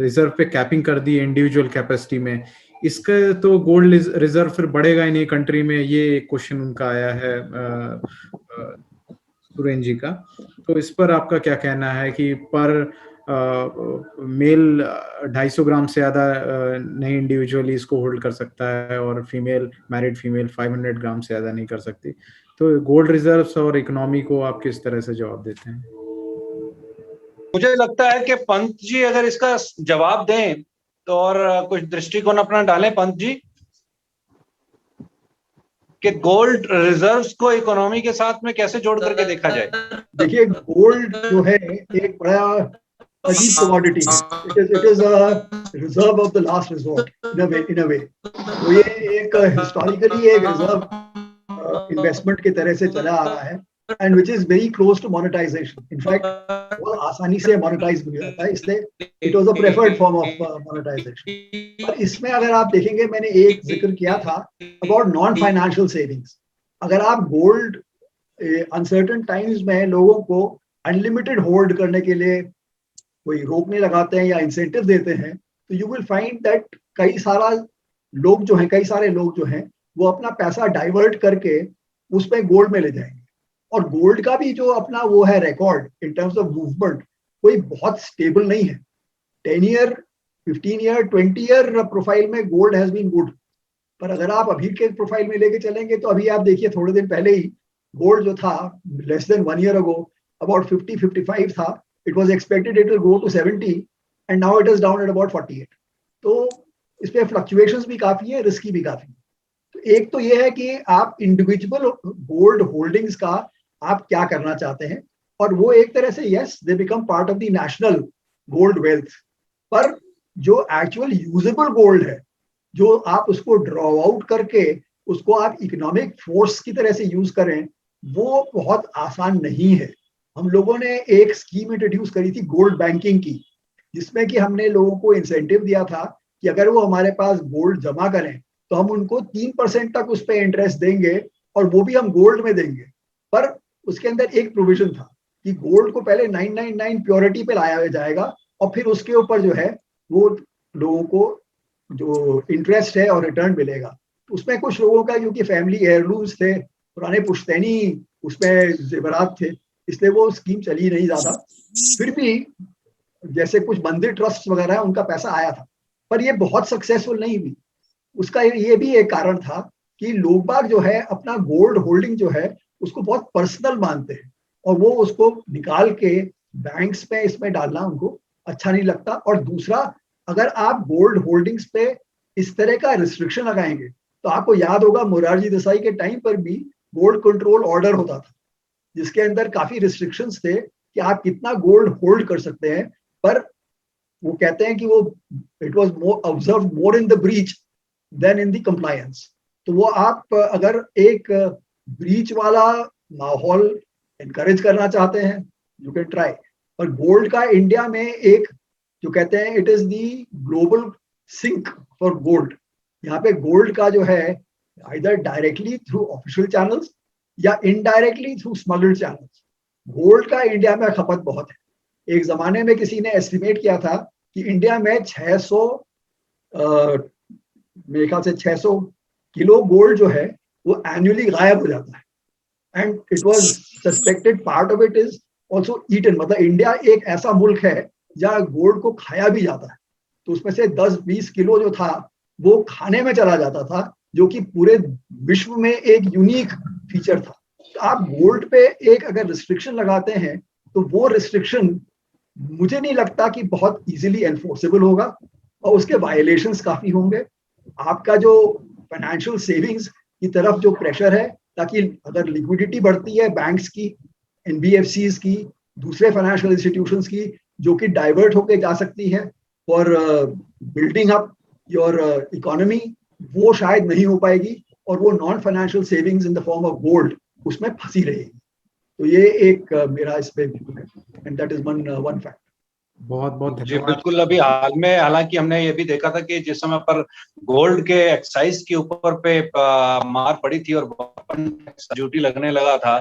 रिजर्व पे कैपिंग कर दी इंडिविजुअल कैपेसिटी में, इसका तो गोल्ड रिजर्व फिर बढ़ेगा ही नहीं कंट्री में, ये क्वेश्चन उनका आया है सुरेंद्र जी का। तो इस पर आपका क्या कहना है कि पर मेल 250 ग्राम से ज्यादा नहीं इंडिविजुअली इसको होल्ड कर सकता है, और फीमेल, मैरिड फीमेल 500 ग्राम से ज्यादा नहीं कर सकती। तो गोल्ड रिजर्व्स और इकोनॉमी को आप किस तरह से जवाब देते हैं? मुझे लगता है कि पंत जी अगर इसका जवाब दें तो, और कुछ दृष्टिकोण अपना डालें पंत जी, कि गोल्ड रिजर्व्स को इकोनॉमी के साथ में कैसे जोड़ करके देखा जाए। देखिए, गोल्ड जो है एक बड़ा अजीब कमोडिटी है। It is a reserve of the last resort in a way. तो ये एक हिस्टोरिकली एक रिजर्व इन्वेस्टमेंट की तरह से चला आ रहा है, and which is very close to monetisation. In fact बहुत आसानी से मोनेटाइज हो जाता है, इसलिए it was a preferred form of monetisation. और इसमें अगर आप देखेंगे, मैंने एक जिक्र किया था अबाउट नॉन फाइनेंशियल सेविंग्स। अगर आप गोल्ड अनसर्टेन टाइम्स में लोगों को अनलिमिटेड होल्ड करने के लिए कोई रोकने लगाते हैं या इंसेंटिव देते हैं, तो यू विल फाइंड दैट कई सारे लोग जो हैं वो अपना पैसा डाइवर्ट करके उसमें गोल्ड में ले जाएंगे। और गोल्ड का भी जो अपना वो है record in terms of movement, कोई बहुत स्टेबल नहीं है। 10 ईयर, 15 ईयर, 20 ईयर प्रोफाइल में गोल्ड हैज बीन गुड, पर अगर आप अभी के प्रोफाइल में लेके चलेंगे तो अभी आप देखिए, थोड़े दिन पहले ही गोल्ड जो था less than 1 year ago about 50-55 था। It was expected it will go to 70 and now it is down at about 48. तो इस पे फ्लक्चुएशंस भी काफी है, रिस्की भी काफी है। तो एक तो ये है कि आप इंडिविजुअल गोल्ड होल्डिंग्स का आप क्या करना चाहते हैं, और वो एक तरह से yes they become part of the national gold wealth. पर जो एक्चुअल यूजेबल गोल्ड है जो आप उसको ड्रॉ आउट करके उसको आप इकोनॉमिक फोर्स की तरह से यूज करें, वो बहुत आसान नहीं है। हम लोगों ने एक स्कीम इंट्रोड्यूस करी थी गोल्ड बैंकिंग की, जिसमें कि हमने लोगों को इंसेंटिव दिया था कि अगर वो हमारे पास गोल्ड जमा करें तो हम उनको 3% तक उस पर इंटरेस्ट देंगे, और वो भी हम गोल्ड में देंगे। पर उसके अंदर एक प्रोविजन था कि गोल्ड को पहले 999 प्योरिटी पे लाया जाएगा, और फिर उसके ऊपर जो है वो लोगों को जो इंटरेस्ट है और रिटर्न मिलेगा। उसमें कुछ लोगों का क्योंकि फैमिली एयरलूम्स थे, पुराने पुश्तैनी उसमें जेवरात थे, इसलिए वो स्कीम चली नहीं ज्यादा। फिर भी जैसे कुछ मंदिर ट्रस्ट वगैरह है उनका पैसा आया था, पर ये बहुत सक्सेसफुल नहीं हुई। उसका ये भी एक कारण था कि लोग बाग जो है अपना गोल्ड होल्डिंग जो है उसको बहुत पर्सनल मानते हैं, और वो उसको निकाल के बैंक्स में इसमें डालना उनको अच्छा नहीं लगता। और दूसरा, अगर आप गोल्ड होल्डिंग्स पे इस तरह का रिस्ट्रिक्शन लगाएंगे तो आपको याद होगा मोरारजी देसाई के टाइम पर भी गोल्ड कंट्रोल ऑर्डर होता था, जिसके अंदर काफी रिस्ट्रिक्शंस थे कि आप कितना गोल्ड होल्ड कर सकते हैं। पर वो कहते हैं कि वो it was observe more in the breach than in the compliance. तो वो आप अगर एक ब्रीच वाला माहौल एनकरेज करना चाहते हैं, यू कैन ट्राई। पर गोल्ड का इंडिया में एक जो कहते हैं it is the global sink for gold. यहाँ पे गोल्ड का जो है either directly through official channels या indirectly through smuggled channels, gold का इंडिया में खपत बहुत है। एक जमाने में किसी ने एस्टिमेट किया था कि इंडिया में 600 मेरे ख्याल से 600 किलो गोल्ड जो है वो एनुअली गायब हो जाता है, and it was suspected part of it is also eaten. मतलब इंडिया एक ऐसा मुल्क है जहाँ गोल्ड को खाया भी जाता है, तो उसमें से 10-20 किलो जो था वो खाने में चला जाता था, जो कि पूरे विश्व में एक यूनिक फीचर था। तो आप गोल्ड पे एक अगर रिस्ट्रिक्शन लगाते हैं तो वो रिस्ट्रिक्शन मुझे नहीं लगता कि बहुत इजीली एनफोर्सेबल होगा, और उसके वायलेशंस काफी होंगे। आपका जो फाइनेंशियल सेविंग्स की तरफ जो प्रेशर है, ताकि अगर लिक्विडिटी बढ़ती है बैंक्स की, एनबीएफसीज की, दूसरे फाइनेंशियल इंस्टीट्यूशंस की, जो कि डाइवर्ट होके जा सकती है for building up your economy, वो शायद नहीं हो पाएगी, और वो non financial savings in the form of gold उसमें फंसी रहेगी। तो ये एक मेरा इस पे व्यू है, and that is one fact. बहुत बहुत जी धन्यवाद। बिल्कुल। अभी हाल में हालांकि हमने ये भी देखा था कि जिस समय पर गोल्ड के एक्साइज के ऊपर पे मार पड़ी थी और ड्यूटी लगने लगा था,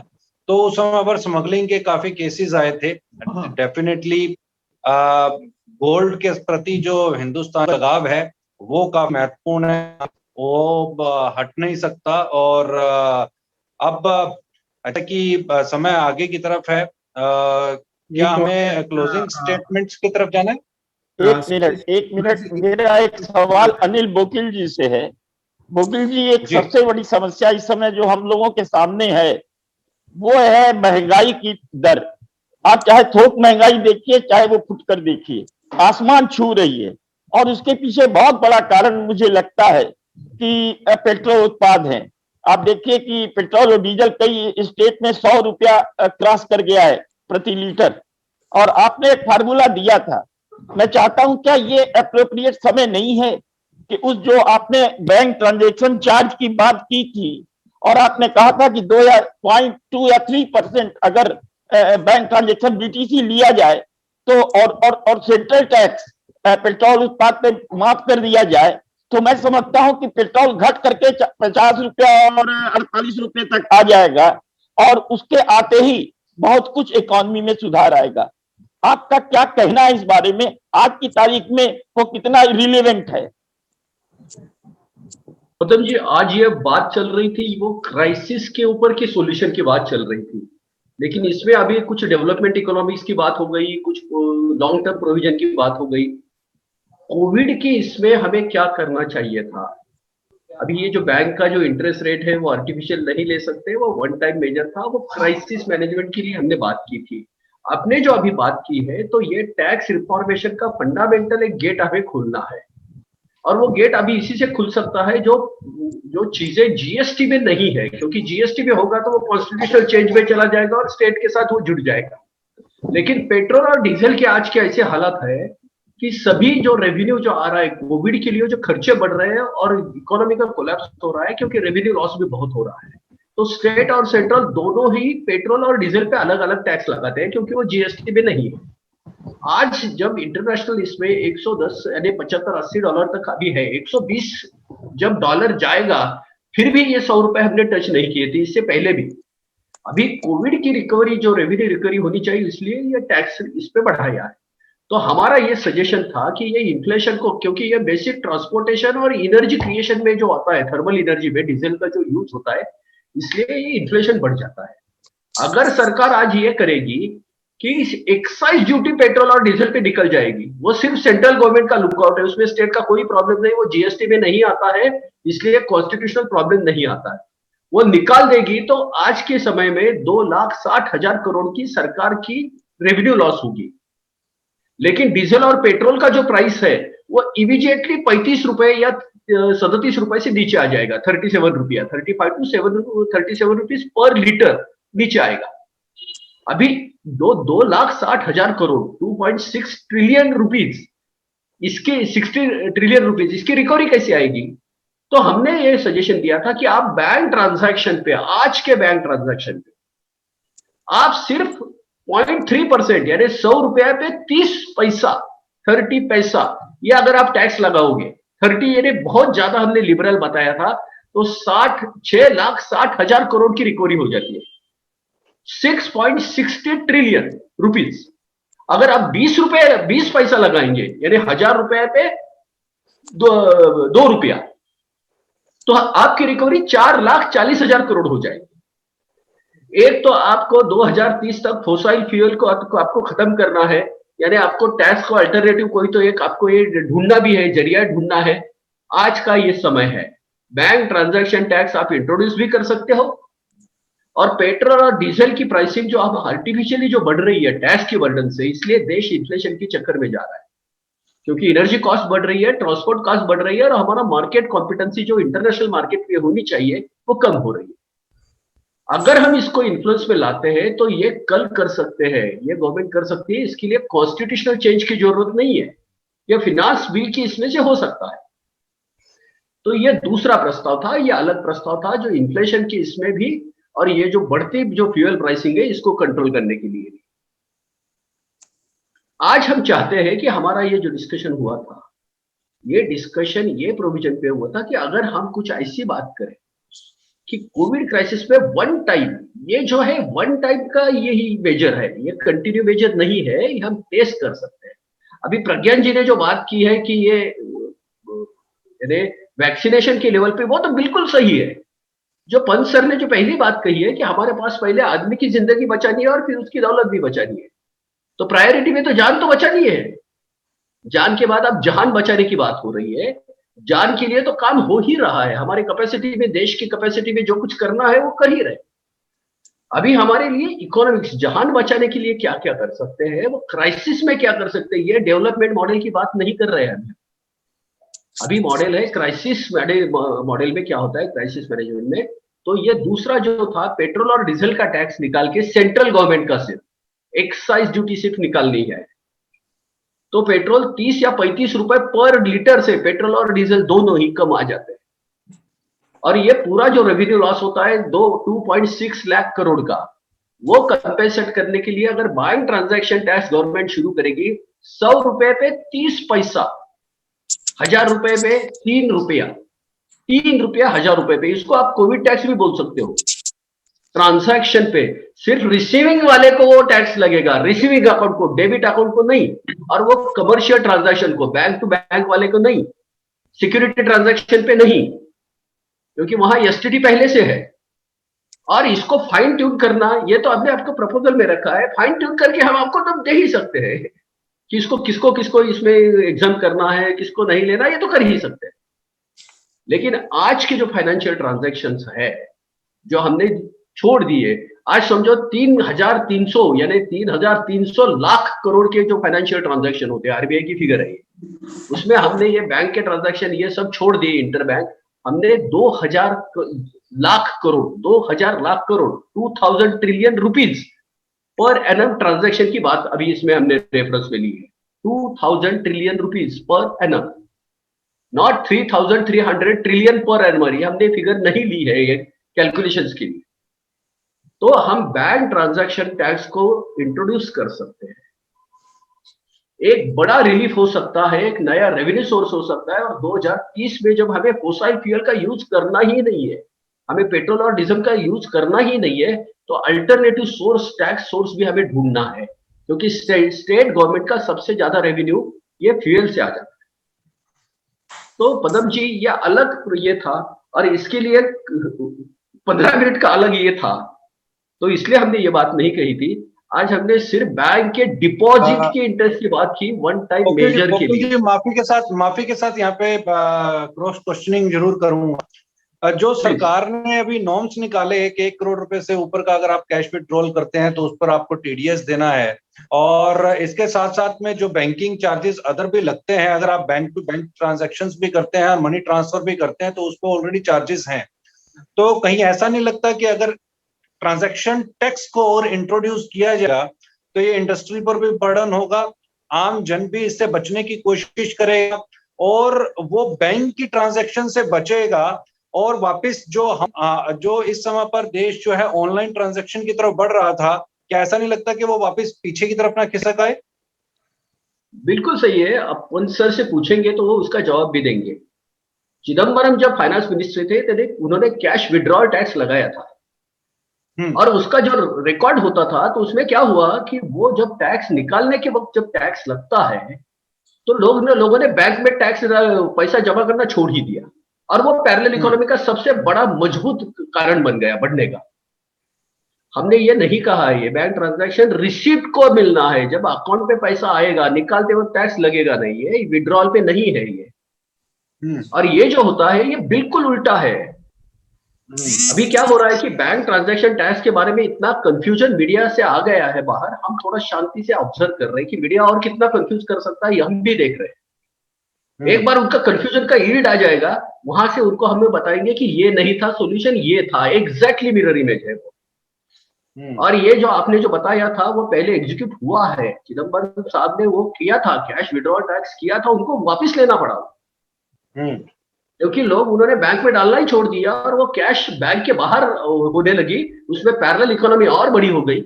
तो उस समय पर स्मगलिंग के काफी केसेस आए थे। डेफिनेटली गोल्ड के प्रति जो हिंदुस्तान का लगाव है वो काफी महत्वपूर्ण है, वो हट नहीं सकता। और अब अच्छा कि समय आगे की तरफ है, क्या हमें क्लोजिंग स्टेटमेंट्स की तरफ जाना है? एक मिनट मेरा एक सवाल अनिल बोकिल जी से है। बोकिल जी, एक सबसे बड़ी समस्या इस समय जो हम लोगों के सामने है वो है महंगाई की दर। आप चाहे थोक महंगाई देखिए, चाहे वो फुटकर देखिए, आसमान छू रही है। और उसके पीछे बहुत बड़ा कारण मुझे लगता है कि पेट्रोल उत्पाद है। आप देखिए कि पेट्रोल और डीजल कई स्टेट में 100 रुपया क्रॉस कर गया है प्रति लीटर, और आपने एक फार्मूला दिया था। मैं चाहता हूं क्या ये एप्रोप्रिएट समय नहीं है कि उस जो आपने बैंक ट्रांजैक्शन चार्ज की बात की थी, और आपने कहा था कि 2.2 या 3% अगर बैंक ट्रांजैक्शन बीटीसी लिया जाए तो, और सेंट्रल टैक्स पेट्रोल उत्पाद पे माफ कर दिया जाए, तो मैं समझता हूं कि पेट्रोल घट करके 50 रुपया और 48 रुपये तक आ जाएगा, और उसके आते ही बहुत कुछ इकोनॉमी में सुधार आएगा। आपका क्या कहना है इस बारे में? आज की तारीख में वो कितना रिलेवेंट है? गौतम जी, आज ये बात चल रही थी वो क्राइसिस के ऊपर की सॉल्यूशन की बात चल रही थी, लेकिन इसमें अभी कुछ डेवलपमेंट इकोनॉमिक्स की बात हो गई, कुछ लॉन्ग टर्म प्रोविजन की बात हो गई। कोविड की इसमें हमें क्या करना चाहिए था? अभी ये जो बैंक का जो इंटरेस्ट रेट है वो आर्टिफिशियल नहीं ले सकते, वो वन टाइम मेजर था, वो क्राइसिस मैनेजमेंट के लिए हमने बात की थी। आपने जो अभी बात की है तो ये टैक्स रिफॉर्मेशन का फंडामेंटल एक गेट हमें खोलना है, और वो गेट अभी इसी से खुल सकता है जो चीजें जीएसटी में नहीं है, क्योंकि जीएसटी में होगा तो वो कॉन्स्टिट्यूशनल चेंज में चला जाएगा और स्टेट के साथ वो जुड़ जाएगा। लेकिन पेट्रोल और डीजल के आज के ऐसे हालत है कि सभी जो रेवेन्यू जो आ रहा है कोविड के लिए जो खर्चे बढ़ रहे हैं और इकोनॉमी का कोलैप्स हो रहा है क्योंकि रेवेन्यू लॉस भी बहुत हो रहा है, तो स्टेट और सेंट्रल दोनों ही पेट्रोल और डीजल पे अलग अलग टैक्स लगाते हैं क्योंकि वो जीएसटी में नहीं है। आज जब इंटरनेशनल इसमें 110 यानी $75-80 तक अभी है, 120 जब डॉलर जाएगा फिर भी ये 100 रुपए हमने टच नहीं किए थे इससे पहले भी। अभी कोविड की रिकवरी जो रेवेन्यू रिकवरी होनी चाहिए इसलिए ये टैक्स इस पे बढ़ाया है। तो हमारा ये सजेशन था कि ये इन्फ्लेशन को, क्योंकि ये बेसिक ट्रांसपोर्टेशन और एनर्जी क्रिएशन में जो आता है थर्मल एनर्जी में डीजल का जो यूज होता है, इसलिए ये इन्फ्लेशन बढ़ जाता है। अगर सरकार आज ये करेगी कि एक्साइज ड्यूटी पेट्रोल और डीजल पे निकल जाएगी, वो सिर्फ सेंट्रल गवर्नमेंट का लुकआउट है, उसमें स्टेट का कोई प्रॉब्लम नहीं, वो जीएसटी में नहीं आता है इसलिए कॉन्स्टिट्यूशनल प्रॉब्लम नहीं आता है, वो निकाल देगी तो आज के समय में 2,60,000 करोड़ की सरकार की रेवेन्यू लॉस होगी। लेकिन डीजल और पेट्रोल का जो प्राइस है वो इमीडिएटली 35 रुपए या 37 रुपए से नीचे आ जाएगा, 37 रुपया, 35 to 37 रुपीज पर लीटर नीचे आएगा। अभी 2,60,000 करोड़ 2.6 ट्रिलियन रुपीज, इसके 60 ट्रिलियन रुपीज, इसकी रिकवरी कैसे आएगी? तो हमने ये सजेशन दिया था कि आप बैंक ट्रांजैक्शन पे, आज के बैंक ट्रांजैक्शन पे आप सिर्फ 0.3% यानी 100 रुपया पे 30 पैसा 30 पैसा, ये अगर आप टैक्स लगाओगे, 30 यानी बहुत ज्यादा हमने लिबरल बताया था, तो 6,60,000 करोड़ की रिकवरी हो जाती है, 6.60 ट्रिलियन रुपीज। अगर आप 20 पैसा लगाएंगे यानी 1,000 रुपए पे 2 रुपया, तो आपकी रिकवरी 4,40,000 करोड़ हो जाएगी। एक तो आपको 2030 तक फोसाइल फ्यूल को आपको खत्म करना है, यानी आपको टैक्स को अल्टरनेटिव कोई तो एक आपको ये ढूंढना भी है, जरिया ढूंढना है। आज का ये समय है, बैंक ट्रांजैक्शन टैक्स आप इंट्रोड्यूस भी कर सकते हो, और पेट्रोल और डीजल की प्राइसिंग जो अब आर्टिफिशियली जो बढ़ रही है टैक्स की बर्डन से, इसलिए देश इन्फ्लेशन के चक्कर में जा रहा है, क्योंकि एनर्जी कॉस्ट बढ़ रही है, ट्रांसपोर्ट कॉस्ट बढ़ रही है, और हमारा मार्केट कॉम्पिटेंसी जो इंटरनेशनल मार्केट में होनी चाहिए वो कम हो रही है। अगर हम इसको इन्फ्लुएंस में लाते हैं तो ये कल कर सकते हैं, ये गवर्नमेंट कर सकती है, इसके लिए कॉन्स्टिट्यूशनल चेंज की जरूरत नहीं है, ये फिनांस बिल की इसमें से हो सकता है। तो ये दूसरा प्रस्ताव था, ये अलग प्रस्ताव था जो इन्फ्लेशन की इसमें भी, और ये जो बढ़ती जो फ्यूल प्राइसिंग है इसको कंट्रोल करने के लिए। आज हम चाहते हैं कि हमारा ये जो डिस्कशन हुआ था, ये डिस्कशन ये प्रोविजन पे हुआ था कि अगर हम कुछ ऐसी बात करें कि कोविड क्राइसिस में वन टाइम, ये जो है वन टाइम का यही मेजर है, ये कंटिन्यू मेजर नहीं है, ये हम टेस्ट कर सकते हैं। अभी प्रज्ञान जी ने जो बात की है कि ये यानी वैक्सीनेशन के लेवल पे, वो तो बिल्कुल सही है। जो पंत सर ने जो पहली बात कही है कि हमारे पास पहले आदमी की जिंदगी बचानी है और फिर उसकी दौलत भी बचानी है, तो प्रायोरिटी में तो जान तो बचानी है, जान के बाद अब जहान बचाने की बात हो रही है। जान के लिए तो काम हो ही रहा है, हमारी कैपेसिटी में, देश की कैपेसिटी में जो कुछ करना है वो कर ही रहे। अभी हमारे लिए इकोनॉमिक्स, जहान बचाने के लिए क्या क्या कर सकते हैं, वो क्राइसिस में क्या कर सकते हैं, ये डेवलपमेंट मॉडल की बात नहीं कर रहे हैं अभी मॉडल है क्राइसिस मॉडल में क्या होता है क्राइसिस मैनेजमेंट में। तो ये दूसरा जो था, पेट्रोल और डीजल का टैक्स निकाल के सेंट्रल गवर्नमेंट का सिर्फ एक्साइज ड्यूटी सिर्फ निकालनी है, तो पेट्रोल 30 या 35 रुपए पर लीटर से पेट्रोल और डीजल दोनों ही कम आ जाते हैं। और ये पूरा जो रेवेन्यू लॉस होता है 2.6 लाख करोड़ का, वो कंपेंसेट करने के लिए अगर बैंक ट्रांजैक्शन टैक्स गवर्नमेंट शुरू करेगी, 100 रुपए पे 30 पैसा, 1,000 रुपए पे 3 रुपया, 3 रुपया 1,000 रुपए पे, इसको आप कोविड टैक्स भी बोल सकते हो। ट्रांजैक्शन पे सिर्फ रिसीविंग वाले को वो टैक्स लगेगा, रिसीविंग अकाउंट को, डेबिट अकाउंट को नहीं, और वो कमर्शियल ट्रांजैक्शन को, बैंक टू बैंक वाले को नहीं, सिक्योरिटी ट्रांजैक्शन पे नहीं, क्योंकि वहां एसटीडी पहले से है। और इसको फाइन ट्यून करना, ये तो आपने आपको प्रपोजल में रखा है, फाइन ट्यून करके हम आपको तो दे ही सकते हैं कि इसको किसको इसमें एग्जाम करना है, किसको नहीं लेना, ये तो कर ही सकते हैं। लेकिन आज के जो फाइनेंशियल ट्रांजैक्शंस है जो हमने छोड़ दिए, आज समझो 3,300 यानी 3,300 लाख करोड़ के जो फाइनेंशियल ट्रांजैक्शन होते हैं, आरबीआई की फिगर है, उसमें हमने ये बैंक के ट्रांजैक्शन ये सब छोड़ दिए, इंटरबैंक, हमने 2,000 lakh crore 2,000 trillion rupees per annum transaction की बात अभी इसमें हमने रेफरेंस में ली है। 2,000 trillion rupees per annum, not 3,300 trillion per annum। ये हमने फिगर नहीं ली है ये कैलकुलेशंस के लिए। तो हम बैंक ट्रांजैक्शन टैक्स को इंट्रोड्यूस कर सकते हैं, एक बड़ा रिलीफ हो सकता है, एक नया रेवेन्यू सोर्स हो सकता है। और 2030 में जब हमें फोसाइल फ्यूल का यूज करना ही नहीं है, हमें पेट्रोल और डीजल का यूज करना ही नहीं है, तो अल्टरनेटिव सोर्स, टैक्स सोर्स भी हमें ढूंढना है, क्योंकि स्टेट गवर्नमेंट का सबसे ज्यादा रेवेन्यू ये फ्यूल से आ जाता है। तो पदम जी ये अलग ये था, और इसके लिए 15 मिनट का अलग ये था, तो इसलिए हमने ये बात नहीं कही थी। आज हमने सिर्फ बैंक के डिपॉजिट के इंटरेस्ट की बात की, वन टाइम मेजर के लिए। माफी के साथ यहाँ पे क्रॉस क्वेश्चनिंग जरूर करूंगा। जो सरकार ने अभी नॉर्म्स निकाले कि 1 करोड़ रुपए से ऊपर का अगर आप कैश विड्रॉल करते हैं तो उस पर आपको टीडीएस देना है, और इसके साथ साथ में जो बैंकिंग चार्जेस अदर भी लगते हैं, अगर आप बैंक टू बैंक ट्रांजैक्शंस भी करते हैं और मनी ट्रांसफर भी करते हैं तो उस पर ऑलरेडी चार्जेस हैं। तो कहीं ऐसा नहीं लगता कि अगर ट्रांजैक्शन टैक्स को और इंट्रोड्यूस किया जाएगा तो ये इंडस्ट्री पर भी बर्डन होगा, आम जन भी इससे बचने की कोशिश करेगा, और वो बैंक की ट्रांजैक्शन से बचेगा, और वापस जो इस समय पर देश जो है ऑनलाइन ट्रांजैक्शन की तरफ बढ़ रहा था, क्या ऐसा नहीं लगता कि वो वापस पीछे की तरफ ना खिसक आए? बिल्कुल सही है। अपन सर से पूछेंगे तो वो उसका जवाब भी देंगे। चिदम्बरम जब फाइनेंस मिनिस्टर थे तो उन्होंने कैश विड्रॉल टैक्स लगाया था, और उसका जो रिकॉर्ड होता था तो उसमें क्या हुआ कि वो जब टैक्स निकालने के वक्त जब टैक्स लगता है तो लोगों ने बैंक में टैक्स पैसा जमा करना छोड़ ही दिया, और वो पैरेलल इकोनॉमी का सबसे बड़ा मजबूत कारण बन गया बढ़ने का। हमने ये नहीं कहा है ये बैंक ट्रांजैक्शन रिसीप्ट को मिलना है, जब अकाउंट पे पैसा आएगा निकालते वक्त टैक्स लगेगा नहीं, है विड्रॉल पे नहीं है ये। और ये जो होता है ये बिल्कुल उल्टा है। अभी क्या हो रहा है कि बैंक ट्रांजैक्शन टैक्स के बारे में इतना कंफ्यूजन मीडिया से आ गया है बाहर, हम थोड़ा शांति से ऑब्जर्व कर रहे हैं कि मीडिया और कितना कंफ्यूज कर सकता है, ये हम भी देख रहे हैं। एक बार उनका कंफ्यूजन का ईल्ड आ जाएगा, वहां से उनको हमें बताएंगे कि ये नहीं था सोल्यूशन, ये था। एग्जैक्टली मिरर इमेज है वो। और ये जो आपने जो बताया था वो पहले एग्जीक्यूट हुआ है, चिदम्बरम साहब ने वो किया था, कैश विड्रॉल टैक्स किया था, उनको वापिस लेना पड़ा, क्योंकि लोग उन्होंने बैंक में डालना ही छोड़ दिया और वो कैश बैंक के बाहर होने लगी, उसमें पैरेलल इकोनॉमी और बड़ी हो गई,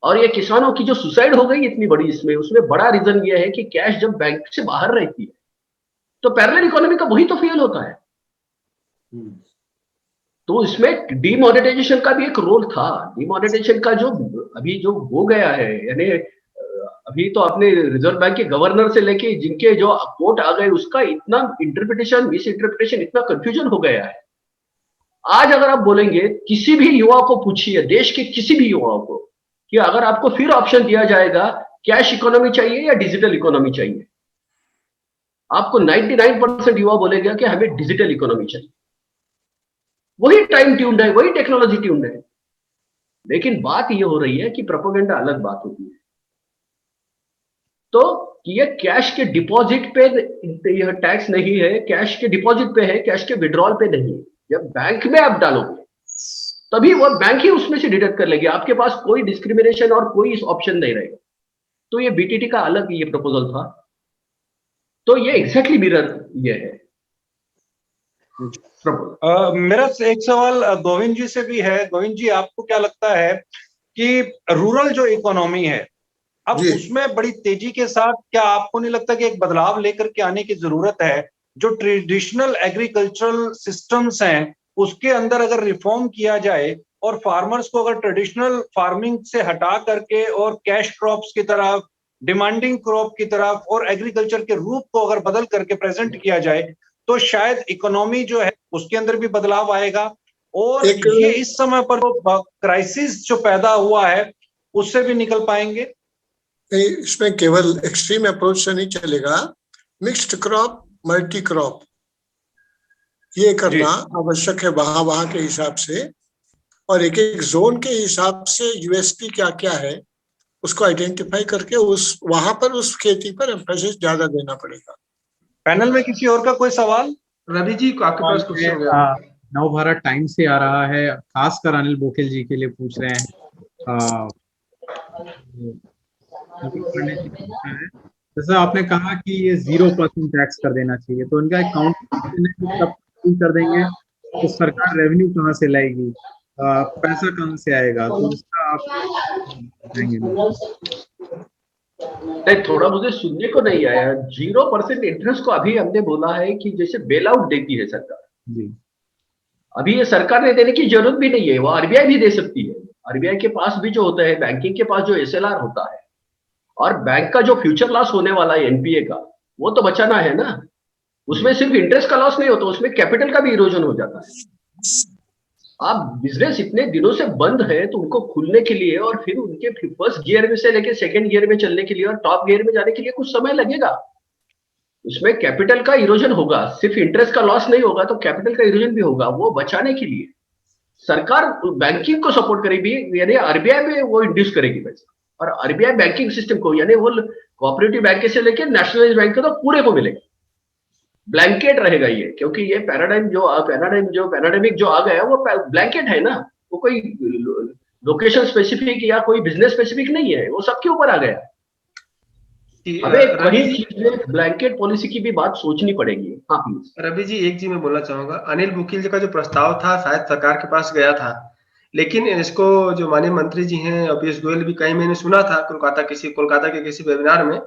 और ये किसानों की जो सुसाइड हो गई इतनी बड़ी, उसमें बड़ा रीजन ये है कि कैश जब बैंक से बाहर रहती है तो पैरेलल इकोनॉमी का वही तो फेल होता है। तो इसमें डीमोनेटाइजेशन का भी एक रोल था। डीमोनेटाइजेशन का जो अभी जो हो गया है, यानी अभी तो अपने रिजर्व बैंक के गवर्नर से लेके जिनके जो कोर्ट आ गए उसका इतना इंटरप्रिटेशन, मिस इंटरप्रिटेशन, इतना कंफ्यूजन हो गया है। आज अगर आप बोलेंगे, किसी भी युवा को पूछिए, देश के किसी भी युवा को, कि अगर आपको फिर ऑप्शन दिया जाएगा कैश इकोनॉमी चाहिए या डिजिटल इकोनॉमी चाहिए, आपको 99% युवा बोलेगा कि हमें डिजिटल इकोनॉमी चाहिए। वही टाइम ट्यून्ड है, वही टेक्नोलॉजी ट्यून्ड है। लेकिन बात ये हो रही है कि प्रोपेगेंडा अलग बात होती है। तो ये कैश के डिपॉजिट पे यह टैक्स नहीं है, कैश के डिपॉजिट पे है, कैश के विड्रॉल पे नहीं है। जब बैंक में आप डालोगे तभी वो बैंक ही उसमें से डिडक्ट कर लेगी, आपके पास कोई डिस्क्रिमिनेशन और कोई ऑप्शन नहीं रहेगा। तो ये बीटीटी का अलग ये प्रपोजल था। तो ये एग्जैक्टली मिरर ये है। मेरा एक सवाल गोविंद जी से भी है। गोविंद जी, आपको क्या लगता है कि रूरल जो इकोनॉमी है अब उसमें बड़ी तेजी के साथ, क्या आपको नहीं लगता कि एक बदलाव लेकर के आने की जरूरत है? जो ट्रेडिशनल एग्रीकल्चरल सिस्टम्स हैं उसके अंदर अगर रिफॉर्म किया जाए और फार्मर्स को अगर ट्रेडिशनल फार्मिंग से हटा करके और कैश क्रॉप्स की तरफ, डिमांडिंग क्रॉप की तरफ और एग्रीकल्चर के रूप को अगर बदल करके प्रेजेंट किया जाए तो शायद इकोनॉमी जो है उसके अंदर भी बदलाव आएगा, और ये इस समय पर क्राइसिस जो पैदा हुआ है उससे भी निकल पाएंगे। इसमें केवल एक्सट्रीम अप्रोच से नहीं चलेगा, मिक्स्ड क्रॉप, मल्टी क्रॉप ये करना आवश्यक है वहां के हिसाब से, और एक एक जोन के हिसाब से यूएसपी क्या क्या है उसको आइडेंटिफाई करके उस वहां पर उस खेती पर एम्फेसिस ज्यादा देना पड़ेगा। पैनल में किसी और का कोई सवाल? रवि जी को आपके पास क्वेश्चन है? नवभारत टाइम्स से आ रहा है, खासकर अनिल बोखेल जी के लिए पूछ रहे हैं। जैसा आपने कहा कि ये 0% टैक्स कर देना चाहिए, तो इनका एक काउंट कब कर देंगे तो सरकार रेवेन्यू कहाँ से लाएगी, पैसा कहाँ से आएगा, तो इसका आप बताएंगे? नहीं, थोड़ा मुझे सुनने को नहीं आया। 0% इंटरेस्ट को अभी हमने बोला है कि जैसे बेल आउट देती है सरकार, जी, अभी ये सरकार ने देने की जरूरत भी नहीं है, वो आरबीआई भी दे सकती है। आरबीआई के पास भी जो होता है, बैंकिंग के पास जो एसएलआर होता है, और बैंक का जो फ्यूचर लॉस होने वाला है एनपीए का, वो तो बचाना है ना। उसमें सिर्फ इंटरेस्ट का लॉस नहीं होता, उसमें कैपिटल का भी इरोजन हो जाता है। आप बिजनेस इतने दिनों से बंद है, तो उनको खुलने के लिए और फिर उनके फर्स्ट गियर में से लेके सेकंड गियर में चलने के लिए और टॉप गियर में जाने के लिए कुछ समय लगेगा। उसमें कैपिटल का इरोजन होगा, सिर्फ इंटरेस्ट का लॉस नहीं होगा, तो कैपिटल का इरोजन भी होगा। वो बचाने के लिए सरकार बैंकिंग को सपोर्ट करेगी, यानी आरबीआई में वो इंड्यूस करेगी पैसा, और आरबीआई बैंकिंग सिस्टम को, यानी वो कोऑपरेटिव बैंक से लेकर नेशनलाइज बैंक के तो पूरे को मिलेगा। ब्लैंकेट रहेगा ये, क्योंकि ये पैराडाइमिक जो आ गया वो ब्लैंकेट है ना, वो कोई लोकेशन स्पेसिफिक या कोई बिजनेस स्पेसिफिक नहीं है, वो सबके ऊपर आ गया। हमें कहीं चीज में ब्लैंकेट पॉलिसी की भी बात सोचनी पड़ेगी। हाँ प्लीज। रवि जी, एक चीज मैं बोलना चाहूंगा, अनिल मुकिल जी का जो प्रस्ताव था शायद सरकार के पास गया था, लेकिन इसको जो माननीय मंत्री जी हैं पीयूष गोयल भी, कहीं मैंने सुना था कोलकाता के किसी वेबिनार में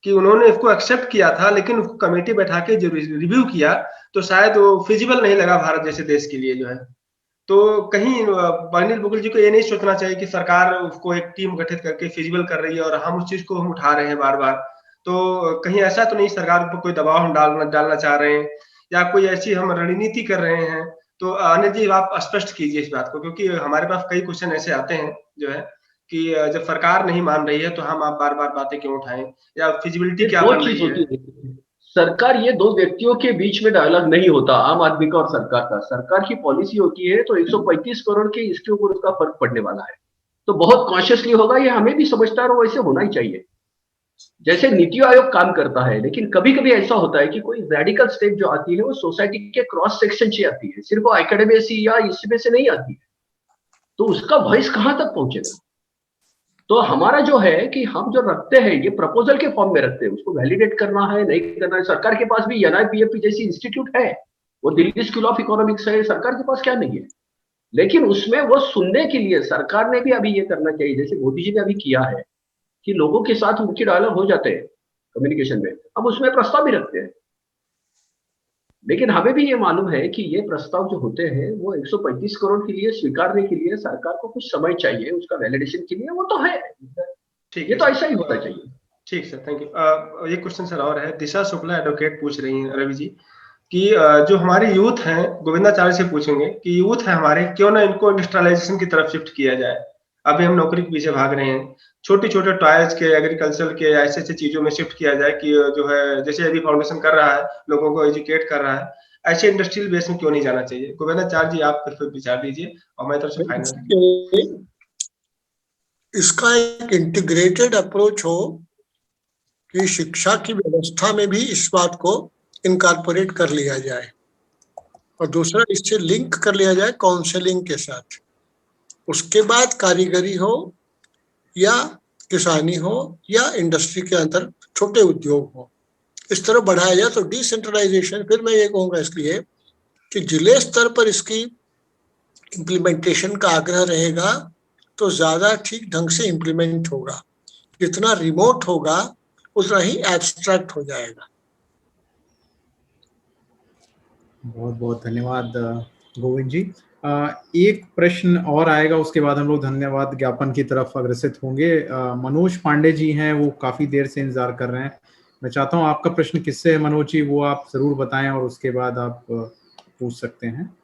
कि उन्होंने इसको एक्सेप्ट किया था, लेकिन उसको कमेटी बैठा के जो रिव्यू किया तो शायद वो फिजिबल नहीं लगा भारत जैसे देश के लिए जो है। तो कहीं अनिल मुकिल जी को ये नहीं सोचना चाहिए कि सरकार उसको एक टीम गठित करके फिजिबल कर रही है और हम उस चीज को हम उठा रहे हैं बार बार, तो कहीं ऐसा तो नहीं सरकार पर कोई दबाव हम डालना चाह रहे हैं या कोई ऐसी हम रणनीति कर रहे हैं? तो अनिल जी आप स्पष्ट कीजिए इस बात को, क्योंकि हमारे पास कई क्वेश्चन ऐसे आते हैं जो है कि जब सरकार नहीं मान रही है तो हम आप बार बार बातें क्यों उठाएं, या फिजिबिलिटी क्या बन रही है? सरकार, ये दो व्यक्तियों के बीच में डायलॉग नहीं होता, आम आदमी का और सरकार का। सरकार की पॉलिसी होती है, तो 135 करोड़ के इसके ऊपर उसका फर्क पड़ने वाला है, तो बहुत कॉन्शियसली होगा, ये हमें भी समझदार हो, वैसे होना ही चाहिए जैसे नीति आयोग काम करता है। लेकिन कभी कभी ऐसा होता है कि कोई रेडिकल स्टेप जो आती है वो सोसाइटी के क्रॉस सेक्शन से आती है, सिर्फ वो एकेडमी या इसमें से नहीं आती है, तो उसका वॉइस कहां तक पहुंचेगा? तो हमारा जो है कि हम जो रखते हैं ये प्रपोजल के फॉर्म में रखते हैं, उसको वैलिडेट करना है नहीं करना है। सरकार के पास भी एनआईपीएफपी जैसी इंस्टीट्यूट है, वो दिल्ली स्कूल ऑफ इकोनॉमिक्स है, सरकार के पास क्या नहीं है। लेकिन उसमें वो सुनने के लिए सरकार ने भी अभी ये करना चाहिए, जैसे मोदी जी ने अभी किया है कि लोगों के साथ उनकी डायलॉग हो जाते हैं कम्युनिकेशन में, हम उसमें प्रस्ताव भी रखते हैं। लेकिन हमें भी ये मालूम है कि ये प्रस्ताव जो होते हैं वो 135 करोड़ के लिए स्वीकारने के लिए सरकार को कुछ समय चाहिए, उसका वैलिडेशन के लिए, वो तो है। ठीक, ये तो ऐसा ही होना चाहिए। ठीक सर, थैंक यू। ये क्वेश्चन सर और है, दिशा शुक्ला एडवोकेट पूछ रही हैं रवि जी कि जो हमारे यूथ हैं, गोविंदाचार्य से पूछेंगे कि यूथ है हमारे, क्यों ना इनको इंडस्ट्रियलाइजेशन की तरफ शिफ्ट किया जाए। अभी हम नौकरी के पीछे भाग रहे हैं, छोटे छोटे टॉयज के, एग्रीकल्चर के, ऐसे ऐसे चीजों में शिफ्ट किया जाए कि जो है, जैसे अभी फाउंडेशन कर रहा है, लोगों को एजुकेट कर रहा है, ऐसे इंडस्ट्रियल बेस में क्यों नहीं जाना चाहिए? गोविंदाचार्य जी आप फिर विचार दीजिए और मैं तरफ से फाइनल। इसका एक इंटीग्रेटेड अप्रोच हो कि शिक्षा की व्यवस्था में भी इस बात को इनकॉर्पोरेट कर लिया जाए, और दूसरा इससे लिंक कर लिया जाए काउंसलिंग के साथ। उसके बाद कारीगरी हो या किसानी हो या इंडस्ट्री के अंदर छोटे उद्योग हो, इस तरह बढ़ाया जाए तो डिसेंट्रलाइजेशन, फिर मैं ये कहूँगा इसलिए कि जिले स्तर पर इसकी इम्प्लीमेंटेशन का आग्रह रहेगा तो ज्यादा ठीक ढंग से इम्प्लीमेंट होगा। जितना रिमोट होगा उतना ही एब्स्ट्रैक्ट हो जाएगा। बहुत बहुत धन्यवाद गोविंद जी। एक प्रश्न और आएगा, उसके बाद हम लोग धन्यवाद ज्ञापन की तरफ अग्रसित होंगे। मनोज पांडे जी हैं, वो काफी देर से इंतजार कर रहे हैं। मैं चाहता हूं आपका प्रश्न किससे है मनोज जी, वो आप जरूर बताएं और उसके बाद आप पूछ सकते हैं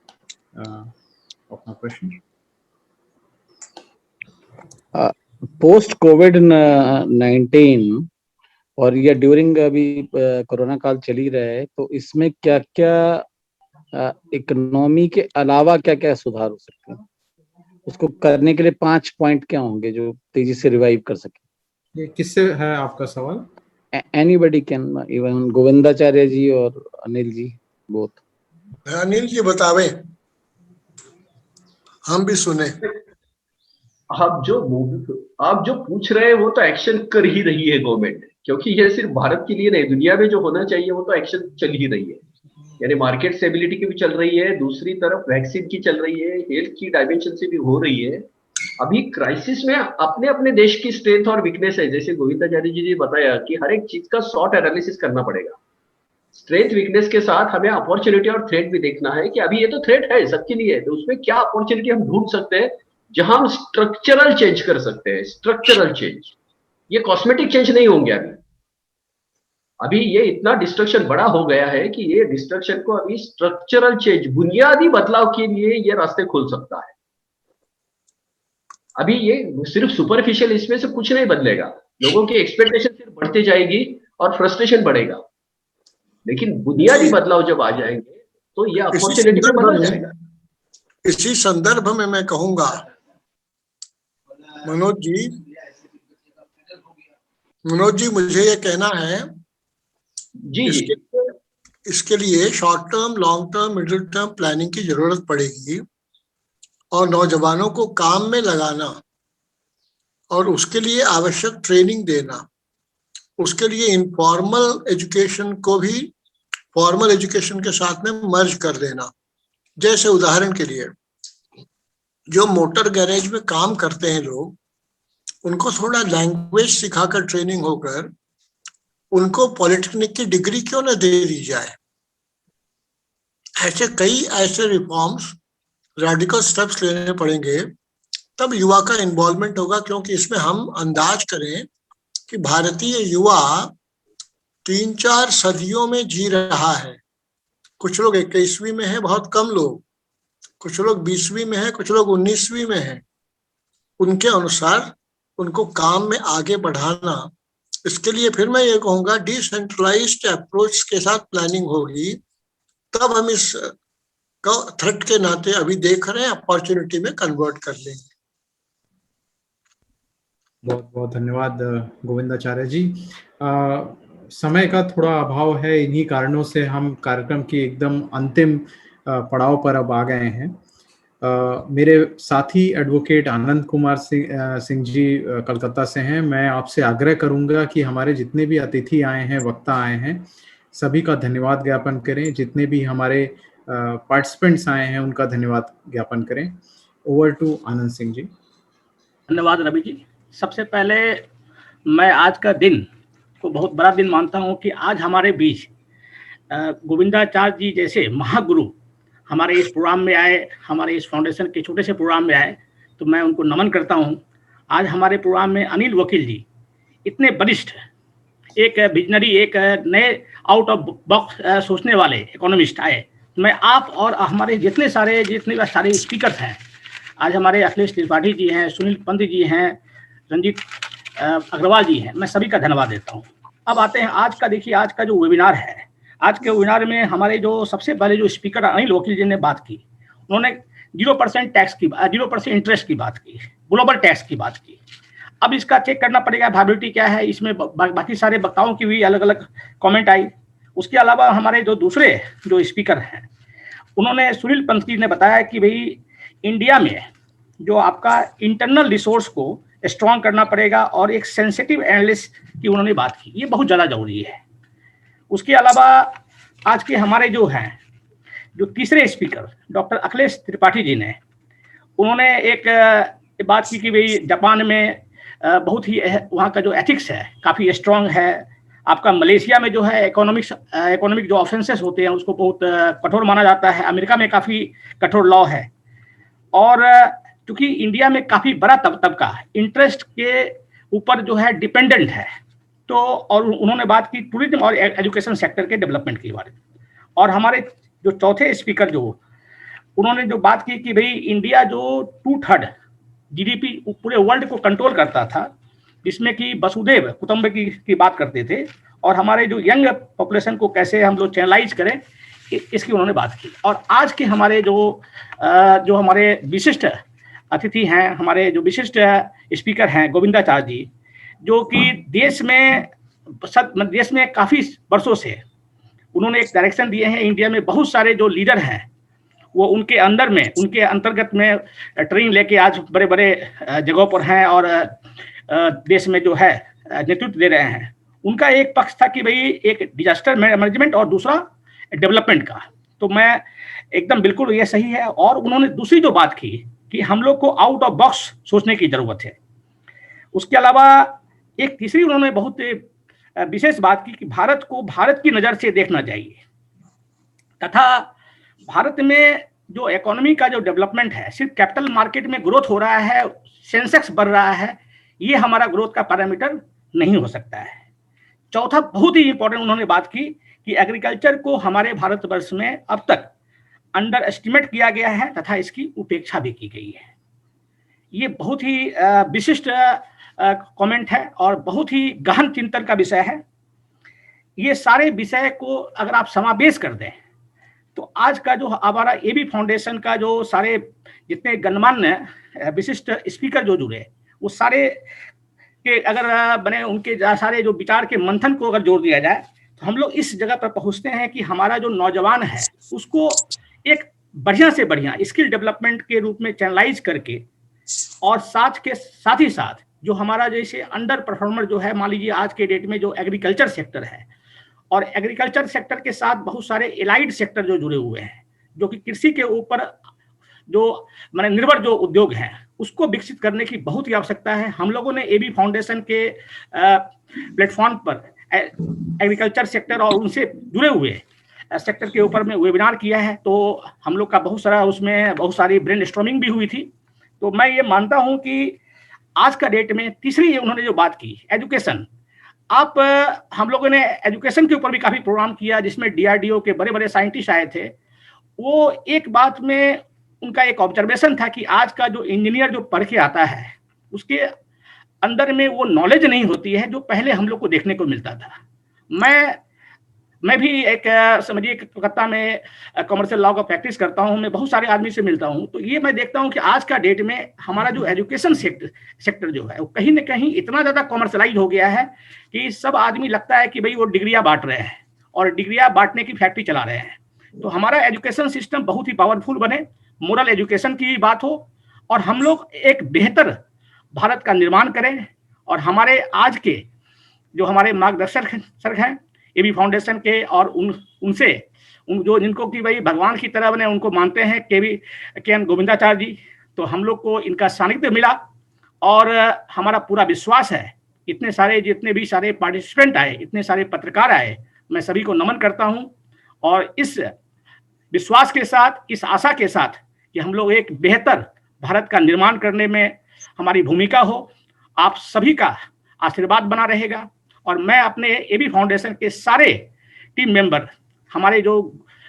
अपना प्रश्न। पोस्ट कोविड-19 और ये ड्यूरिंग अभी कोरोना काल चल ही रहा है, तो इसमें क्या क्या इकोनॉमी के अलावा क्या क्या सुधार हो सकते हैं? उसको करने के लिए 5 पॉइंट क्या होंगे जो तेजी से रिवाइव कर सके? ये किससे है आपका सवाल? एनीबडी कैन, इवन गोविंदाचार्य जी और अनिल जी, बोथ। अनिल जी बतावे, हम भी सुने। आप जो पूछ रहे हैं वो तो एक्शन कर ही रही है गवर्नमेंट, क्योंकि ये सिर्फ भारत के लिए नहीं, दुनिया में जो होना चाहिए वो तो एक्शन चल ही रही है, यानी मार्केट स्टेबिलिटी की भी चल रही है, दूसरी तरफ वैक्सीन की चल रही है, हेल्थ की डायमेंशन से भी हो रही है। अभी क्राइसिस में अपने अपने देश की स्ट्रेंथ और वीकनेस है, जैसे गोविंदाचार्य जी ने बताया कि हर एक चीज का शॉर्ट एनालिसिस करना पड़ेगा। स्ट्रेंथ वीकनेस के साथ हमें अपॉर्चुनिटी और थ्रेट भी देखना है कि अभी ये तो थ्रेट है सबके लिए, तो उसमें क्या अपॉर्चुनिटी हम ढूंढ सकते हैं जहां हम स्ट्रक्चरल चेंज कर सकते हैं। स्ट्रक्चरल चेंज, ये कॉस्मेटिक चेंज नहीं होंगे। अभी ये इतना डिस्ट्रक्शन बड़ा हो गया है कि ये डिस्ट्रक्शन को अभी स्ट्रक्चरल चेंज, बुनियादी बदलाव के लिए ये रास्ते खोल सकता है। अभी ये सिर्फ सुपरफिशियल इसमें से कुछ नहीं बदलेगा, लोगों की एक्सपेक्टेशन सिर्फ बढ़ती जाएगी और फ्रस्ट्रेशन बढ़ेगा, लेकिन बुनियादी बदलाव जब आ जाएंगे तो ये अपॉर्चुनिटी में बदल जाएगा। इसी संदर्भ में मैं कहूंगा मनोज जी मुझे ये कहना है जी इसके लिए short term, long term, middle term planning की जरूरत पड़ेगी और नौजवानों को काम में लगाना और उसके लिए आवश्यक ट्रेनिंग देना, उसके लिए इनफॉर्मल एजुकेशन को भी फॉर्मल एजुकेशन के साथ में मर्ज कर देना। जैसे उदाहरण के लिए जो मोटर गैरेज में काम करते हैं लोग, उनको थोड़ा लैंग्वेज सिखाकर ट्रेनिंग होकर उनको पॉलिटेक्निक की डिग्री क्यों न दे दी जाए। ऐसे रिफॉर्म्स, रेडिकल स्टेप्स लेने पड़ेंगे, तब युवा का इन्वॉल्वमेंट होगा। क्योंकि इसमें हम अंदाज करें कि भारतीय युवा 3-4 सदियों में जी रहा है। कुछ लोग 21वीं में है, बहुत कम लोग, कुछ लोग 20वीं में है, कुछ लोग 19वीं में है। उनके अनुसार उनको काम में आगे बढ़ाना, इसके लिए फिर मैं ये कहूंगा डिसेंट्रलाइज्ड अप्रोच के साथ प्लानिंग होगी, तब हम इस थ्रेट के नाते अभी देख रहे हैं अपॉर्चुनिटी में कन्वर्ट कर लेंगे। बहुत बहुत धन्यवाद गोविंदाचार्य जी। समय का थोड़ा अभाव है, इन्हीं कारणों से हम कार्यक्रम की एकदम अंतिम पड़ाव पर अब आ गए हैं। मेरे साथी एडवोकेट आनंद कुमार सिंह जी कलकत्ता से हैं। मैं आपसे आग्रह करूंगा कि हमारे जितने भी अतिथि आए हैं, वक्ता आए हैं, सभी का धन्यवाद ज्ञापन करें। जितने भी हमारे पार्टिसिपेंट्स आए हैं उनका धन्यवाद ज्ञापन करें। Over to Anand Singh ji. धन्यवाद रवि जी। सबसे पहले मैं आज का दिन को बहुत बड़ा दिन मानता हूं कि आज हमारे बीच गोविंदाचार्य जी जैसे महागुरु हमारे इस प्रोग्राम में आए, हमारे इस फाउंडेशन के छोटे से प्रोग्राम में आए, तो मैं उनको नमन करता हूं। आज हमारे प्रोग्राम में अनिल वकील जी इतने वरिष्ठ, एक विजनरी, एक नए आउट ऑफ बॉक्स सोचने वाले इकोनॉमिस्ट आए। मैं आप और हमारे जितने सारे स्पीकर्स हैं, आज हमारे अखिलेश त्रिपाठी जी हैं, सुनील पंत जी हैं, रंजीत अग्रवाल जी हैं, मैं सभी का धन्यवाद देता हूं। अब आते हैं आज का, देखिए आज का जो वेबिनार है, आज के वेबिनार में हमारे जो सबसे पहले जो स्पीकर अनिल वकील जी ने बात की, उन्होंने 0% टैक्स की, 0% इंटरेस्ट की बात की, ग्लोबल टैक्स की बात की। अब इसका चेक करना पड़ेगा वायबिलिटी क्या है, इसमें बाकी सारे वक्ताओं की भी अलग अलग कमेंट आई। उसके अलावा हमारे जो दूसरे जो स्पीकर हैं, उन्होंने, सुनील पंत जी ने बताया कि भाई इंडिया में जो आपका इंटरनल रिसोर्स को स्ट्रॉन्ग करना पड़ेगा और एक सेंसिटिव एनालिसिस की उन्होंने बात की, ये बहुत ज़्यादा जरूरी है। उसके अलावा आज के हमारे जो हैं, जो तीसरे स्पीकर डॉक्टर अखिलेश त्रिपाठी जी ने, उन्होंने एक बात की कि भाई जापान में बहुत ही वहाँ का जो एथिक्स है काफ़ी स्ट्रॉन्ग है। आपका मलेशिया में जो है इकोनॉमिक जो ऑफेंसेस होते हैं उसको बहुत कठोर माना जाता है। अमेरिका में काफ़ी कठोर लॉ है। और क्योंकि इंडिया में काफ़ी बड़ा तबका इंटरेस्ट के ऊपर जो है डिपेंडेंट है, तो और उन्होंने बात की टूरिज्म और एजुकेशन सेक्टर के डेवलपमेंट के बारे में। और हमारे जो चौथे स्पीकर जो उन्होंने जो बात की कि भाई इंडिया जो 2/3 GDP पूरे वर्ल्ड को कंट्रोल करता था, जिसमें कि वसुधैव कुटुंबकम की बात करते थे, और हमारे जो यंग पॉपुलेशन को कैसे हम लोग चैनलाइज करें, इसकी उन्होंने बात की। और आज के हमारे जो हमारे विशिष्ट अतिथि हैं, हमारे जो विशिष्ट स्पीकर हैं गोविंदाचार्य जी, जो कि देश में काफ़ी वर्षों से उन्होंने एक डायरेक्शन दिए हैं। इंडिया में बहुत सारे जो लीडर हैं वो उनके अंतर्गत में ट्रेनिंग लेके आज बड़े बड़े जगहों पर हैं और देश में जो है नेतृत्व दे रहे हैं। उनका एक पक्ष था कि भाई एक डिजास्टर मैनेजमेंट और दूसरा डेवलपमेंट का, तो मैं एकदम बिल्कुल ये सही है। और उन्होंने दूसरी जो बात की कि हम लोग को आउट ऑफ बॉक्स सोचने की जरूरत है। उसके अलावा एक तीसरी उन्होंने बहुत विशेष बात की कि भारत को भारत की नजर से देखना चाहिए, तथा भारत में जो इकोनॉमी का जो डेवलपमेंट है, सिर्फ कैपिटल मार्केट में ग्रोथ हो रहा है, सेंसेक्स बढ़ रहा है, ये हमारा ग्रोथ का पैरामीटर नहीं हो सकता है। चौथा बहुत ही इंपॉर्टेंट उन्होंने बात की कि एग्रीकल्चर को हमारे भारतवर्ष में अब तक अंडर एस्टिमेट किया गया है तथा इसकी उपेक्षा भी की गई है। ये बहुत ही विशिष्ट कमेंट है और बहुत ही गहन चिंतन का विषय है। ये सारे विषय को अगर आप समावेश कर दें तो आज का जो हमारा एबी फाउंडेशन का जो सारे जितने गणमान्य विशिष्ट स्पीकर जो जुड़े, वो सारे के अगर बने उनके सारे जो विचार के मंथन को अगर जोड़ दिया जाए तो हम लोग इस जगह पर पहुंचते हैं कि हमारा जो नौजवान है उसको एक बढ़िया से बढ़िया स्किल डेवलपमेंट के रूप में चैनलाइज करके, और साथ ही साथ जो हमारा जैसे अंडर परफॉर्मर जो है, मान लीजिए आज के डेट में जो एग्रीकल्चर सेक्टर है, और एग्रीकल्चर सेक्टर के साथ बहुत सारे एलाइड सेक्टर जो जुड़े हुए हैं, जो कि कृषि के ऊपर जो माने निर्भर जो उद्योग हैं, उसको विकसित करने की बहुत ही आवश्यकता है। हम लोगों ने एबी फाउंडेशन के प्लेटफॉर्म पर एग्रीकल्चर सेक्टर और उनसे जुड़े हुए सेक्टर के ऊपर में वेबिनार किया है, तो हम लोग का बहुत सारा उसमें बहुत सारी ब्रेनस्टॉर्मिंग भी हुई थी। तो मैं ये मानता हूं कि आज का डेट में तीसरी उन्होंने जो बात की एजुकेशन, हम लोगों ने एजुकेशन के ऊपर भी काफी प्रोग्राम किया जिसमें डीआरडीओ के बड़े बड़े साइंटिस्ट आए थे। वो एक बात में उनका एक ऑब्जर्वेशन था कि आज का जो इंजीनियर जो पढ़ के आता है उसके अंदर में वो नॉलेज नहीं होती है जो पहले हम लोग को देखने को मिलता था। मैं भी एक समझिए कलकत्ता में कमर्शियल लॉ का प्रैक्टिस करता हूँ, मैं बहुत सारे आदमी से मिलता हूँ, तो ये मैं देखता हूँ कि आज का डेट में हमारा जो एजुकेशन सेक्टर जो है वो कहीं ना कहीं इतना ज़्यादा कमर्शलाइज हो गया है कि सब आदमी लगता है कि भाई वो डिग्रियाँ बांट रहे हैं और डिग्रियाँ बांटने की फैक्ट्री चला रहे हैं। तो हमारा एजुकेशन सिस्टम बहुत ही पावरफुल बने, मोरल एजुकेशन की बात हो और हम लोग एक बेहतर भारत का निर्माण करें। और हमारे आज के जो हमारे मार्गदर्शक हैं एबी फाउंडेशन के, और उनसे जो जिनको कि भाई भगवान की तरह बने उनको मानते हैं के.एन. गोविंदाचार्य जी, तो हम लोग को इनका सानिध्य मिला और हमारा पूरा विश्वास है। इतने सारे जितने भी सारे पार्टिसिपेंट आए, इतने सारे पत्रकार आए, मैं सभी को नमन करता हूं और इस विश्वास के साथ, इस आशा के साथ कि हम लोग एक बेहतर भारत का निर्माण करने में हमारी भूमिका हो, आप सभी का आशीर्वाद बना रहेगा। और मैं अपने एबी फाउंडेशन के सारे टीम मेंबर, हमारे जो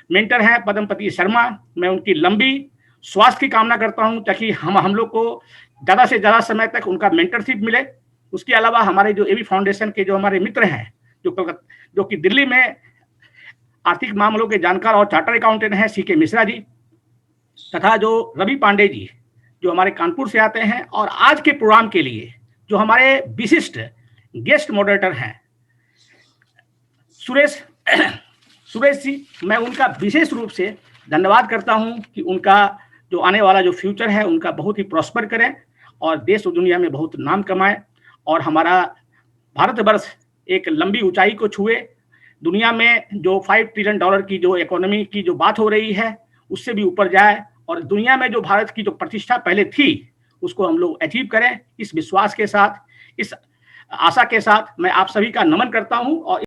मेंटर हैं पद्मपति शर्मा, मैं उनकी लंबी स्वास्थ्य की कामना करता हूं ताकि हम लोग को ज़्यादा से ज़्यादा समय तक उनका मेंटरशिप मिले। उसके अलावा हमारे जो एबी फाउंडेशन के जो हमारे मित्र हैं जो कि दिल्ली में आर्थिक मामलों के जानकार और चार्टर अकाउंटेंट हैं सीके मिश्रा जी, तथा जो रवि पांडे जी जो हमारे कानपुर से आते हैं, और आज के प्रोग्राम के लिए जो हमारे विशिष्ट गेस्ट मॉडरेटर हैं सुरेश जी, मैं उनका विशेष रूप से धन्यवाद करता हूं कि उनका जो आने वाला जो फ्यूचर है उनका बहुत ही प्रॉस्पर करें और देश और दुनिया में बहुत नाम कमाए और हमारा भारतवर्ष एक लंबी ऊंचाई को छुए। दुनिया में जो $5 ट्रिलियन की जो इकोनॉमी की जो बात हो रही है उससे भी ऊपर जाए और दुनिया में जो भारत की जो प्रतिष्ठा पहले थी उसको हम लोग अचीव करें। इस विश्वास के साथ, इस आशा के साथ मैं आप सभी का नमन करता हूं और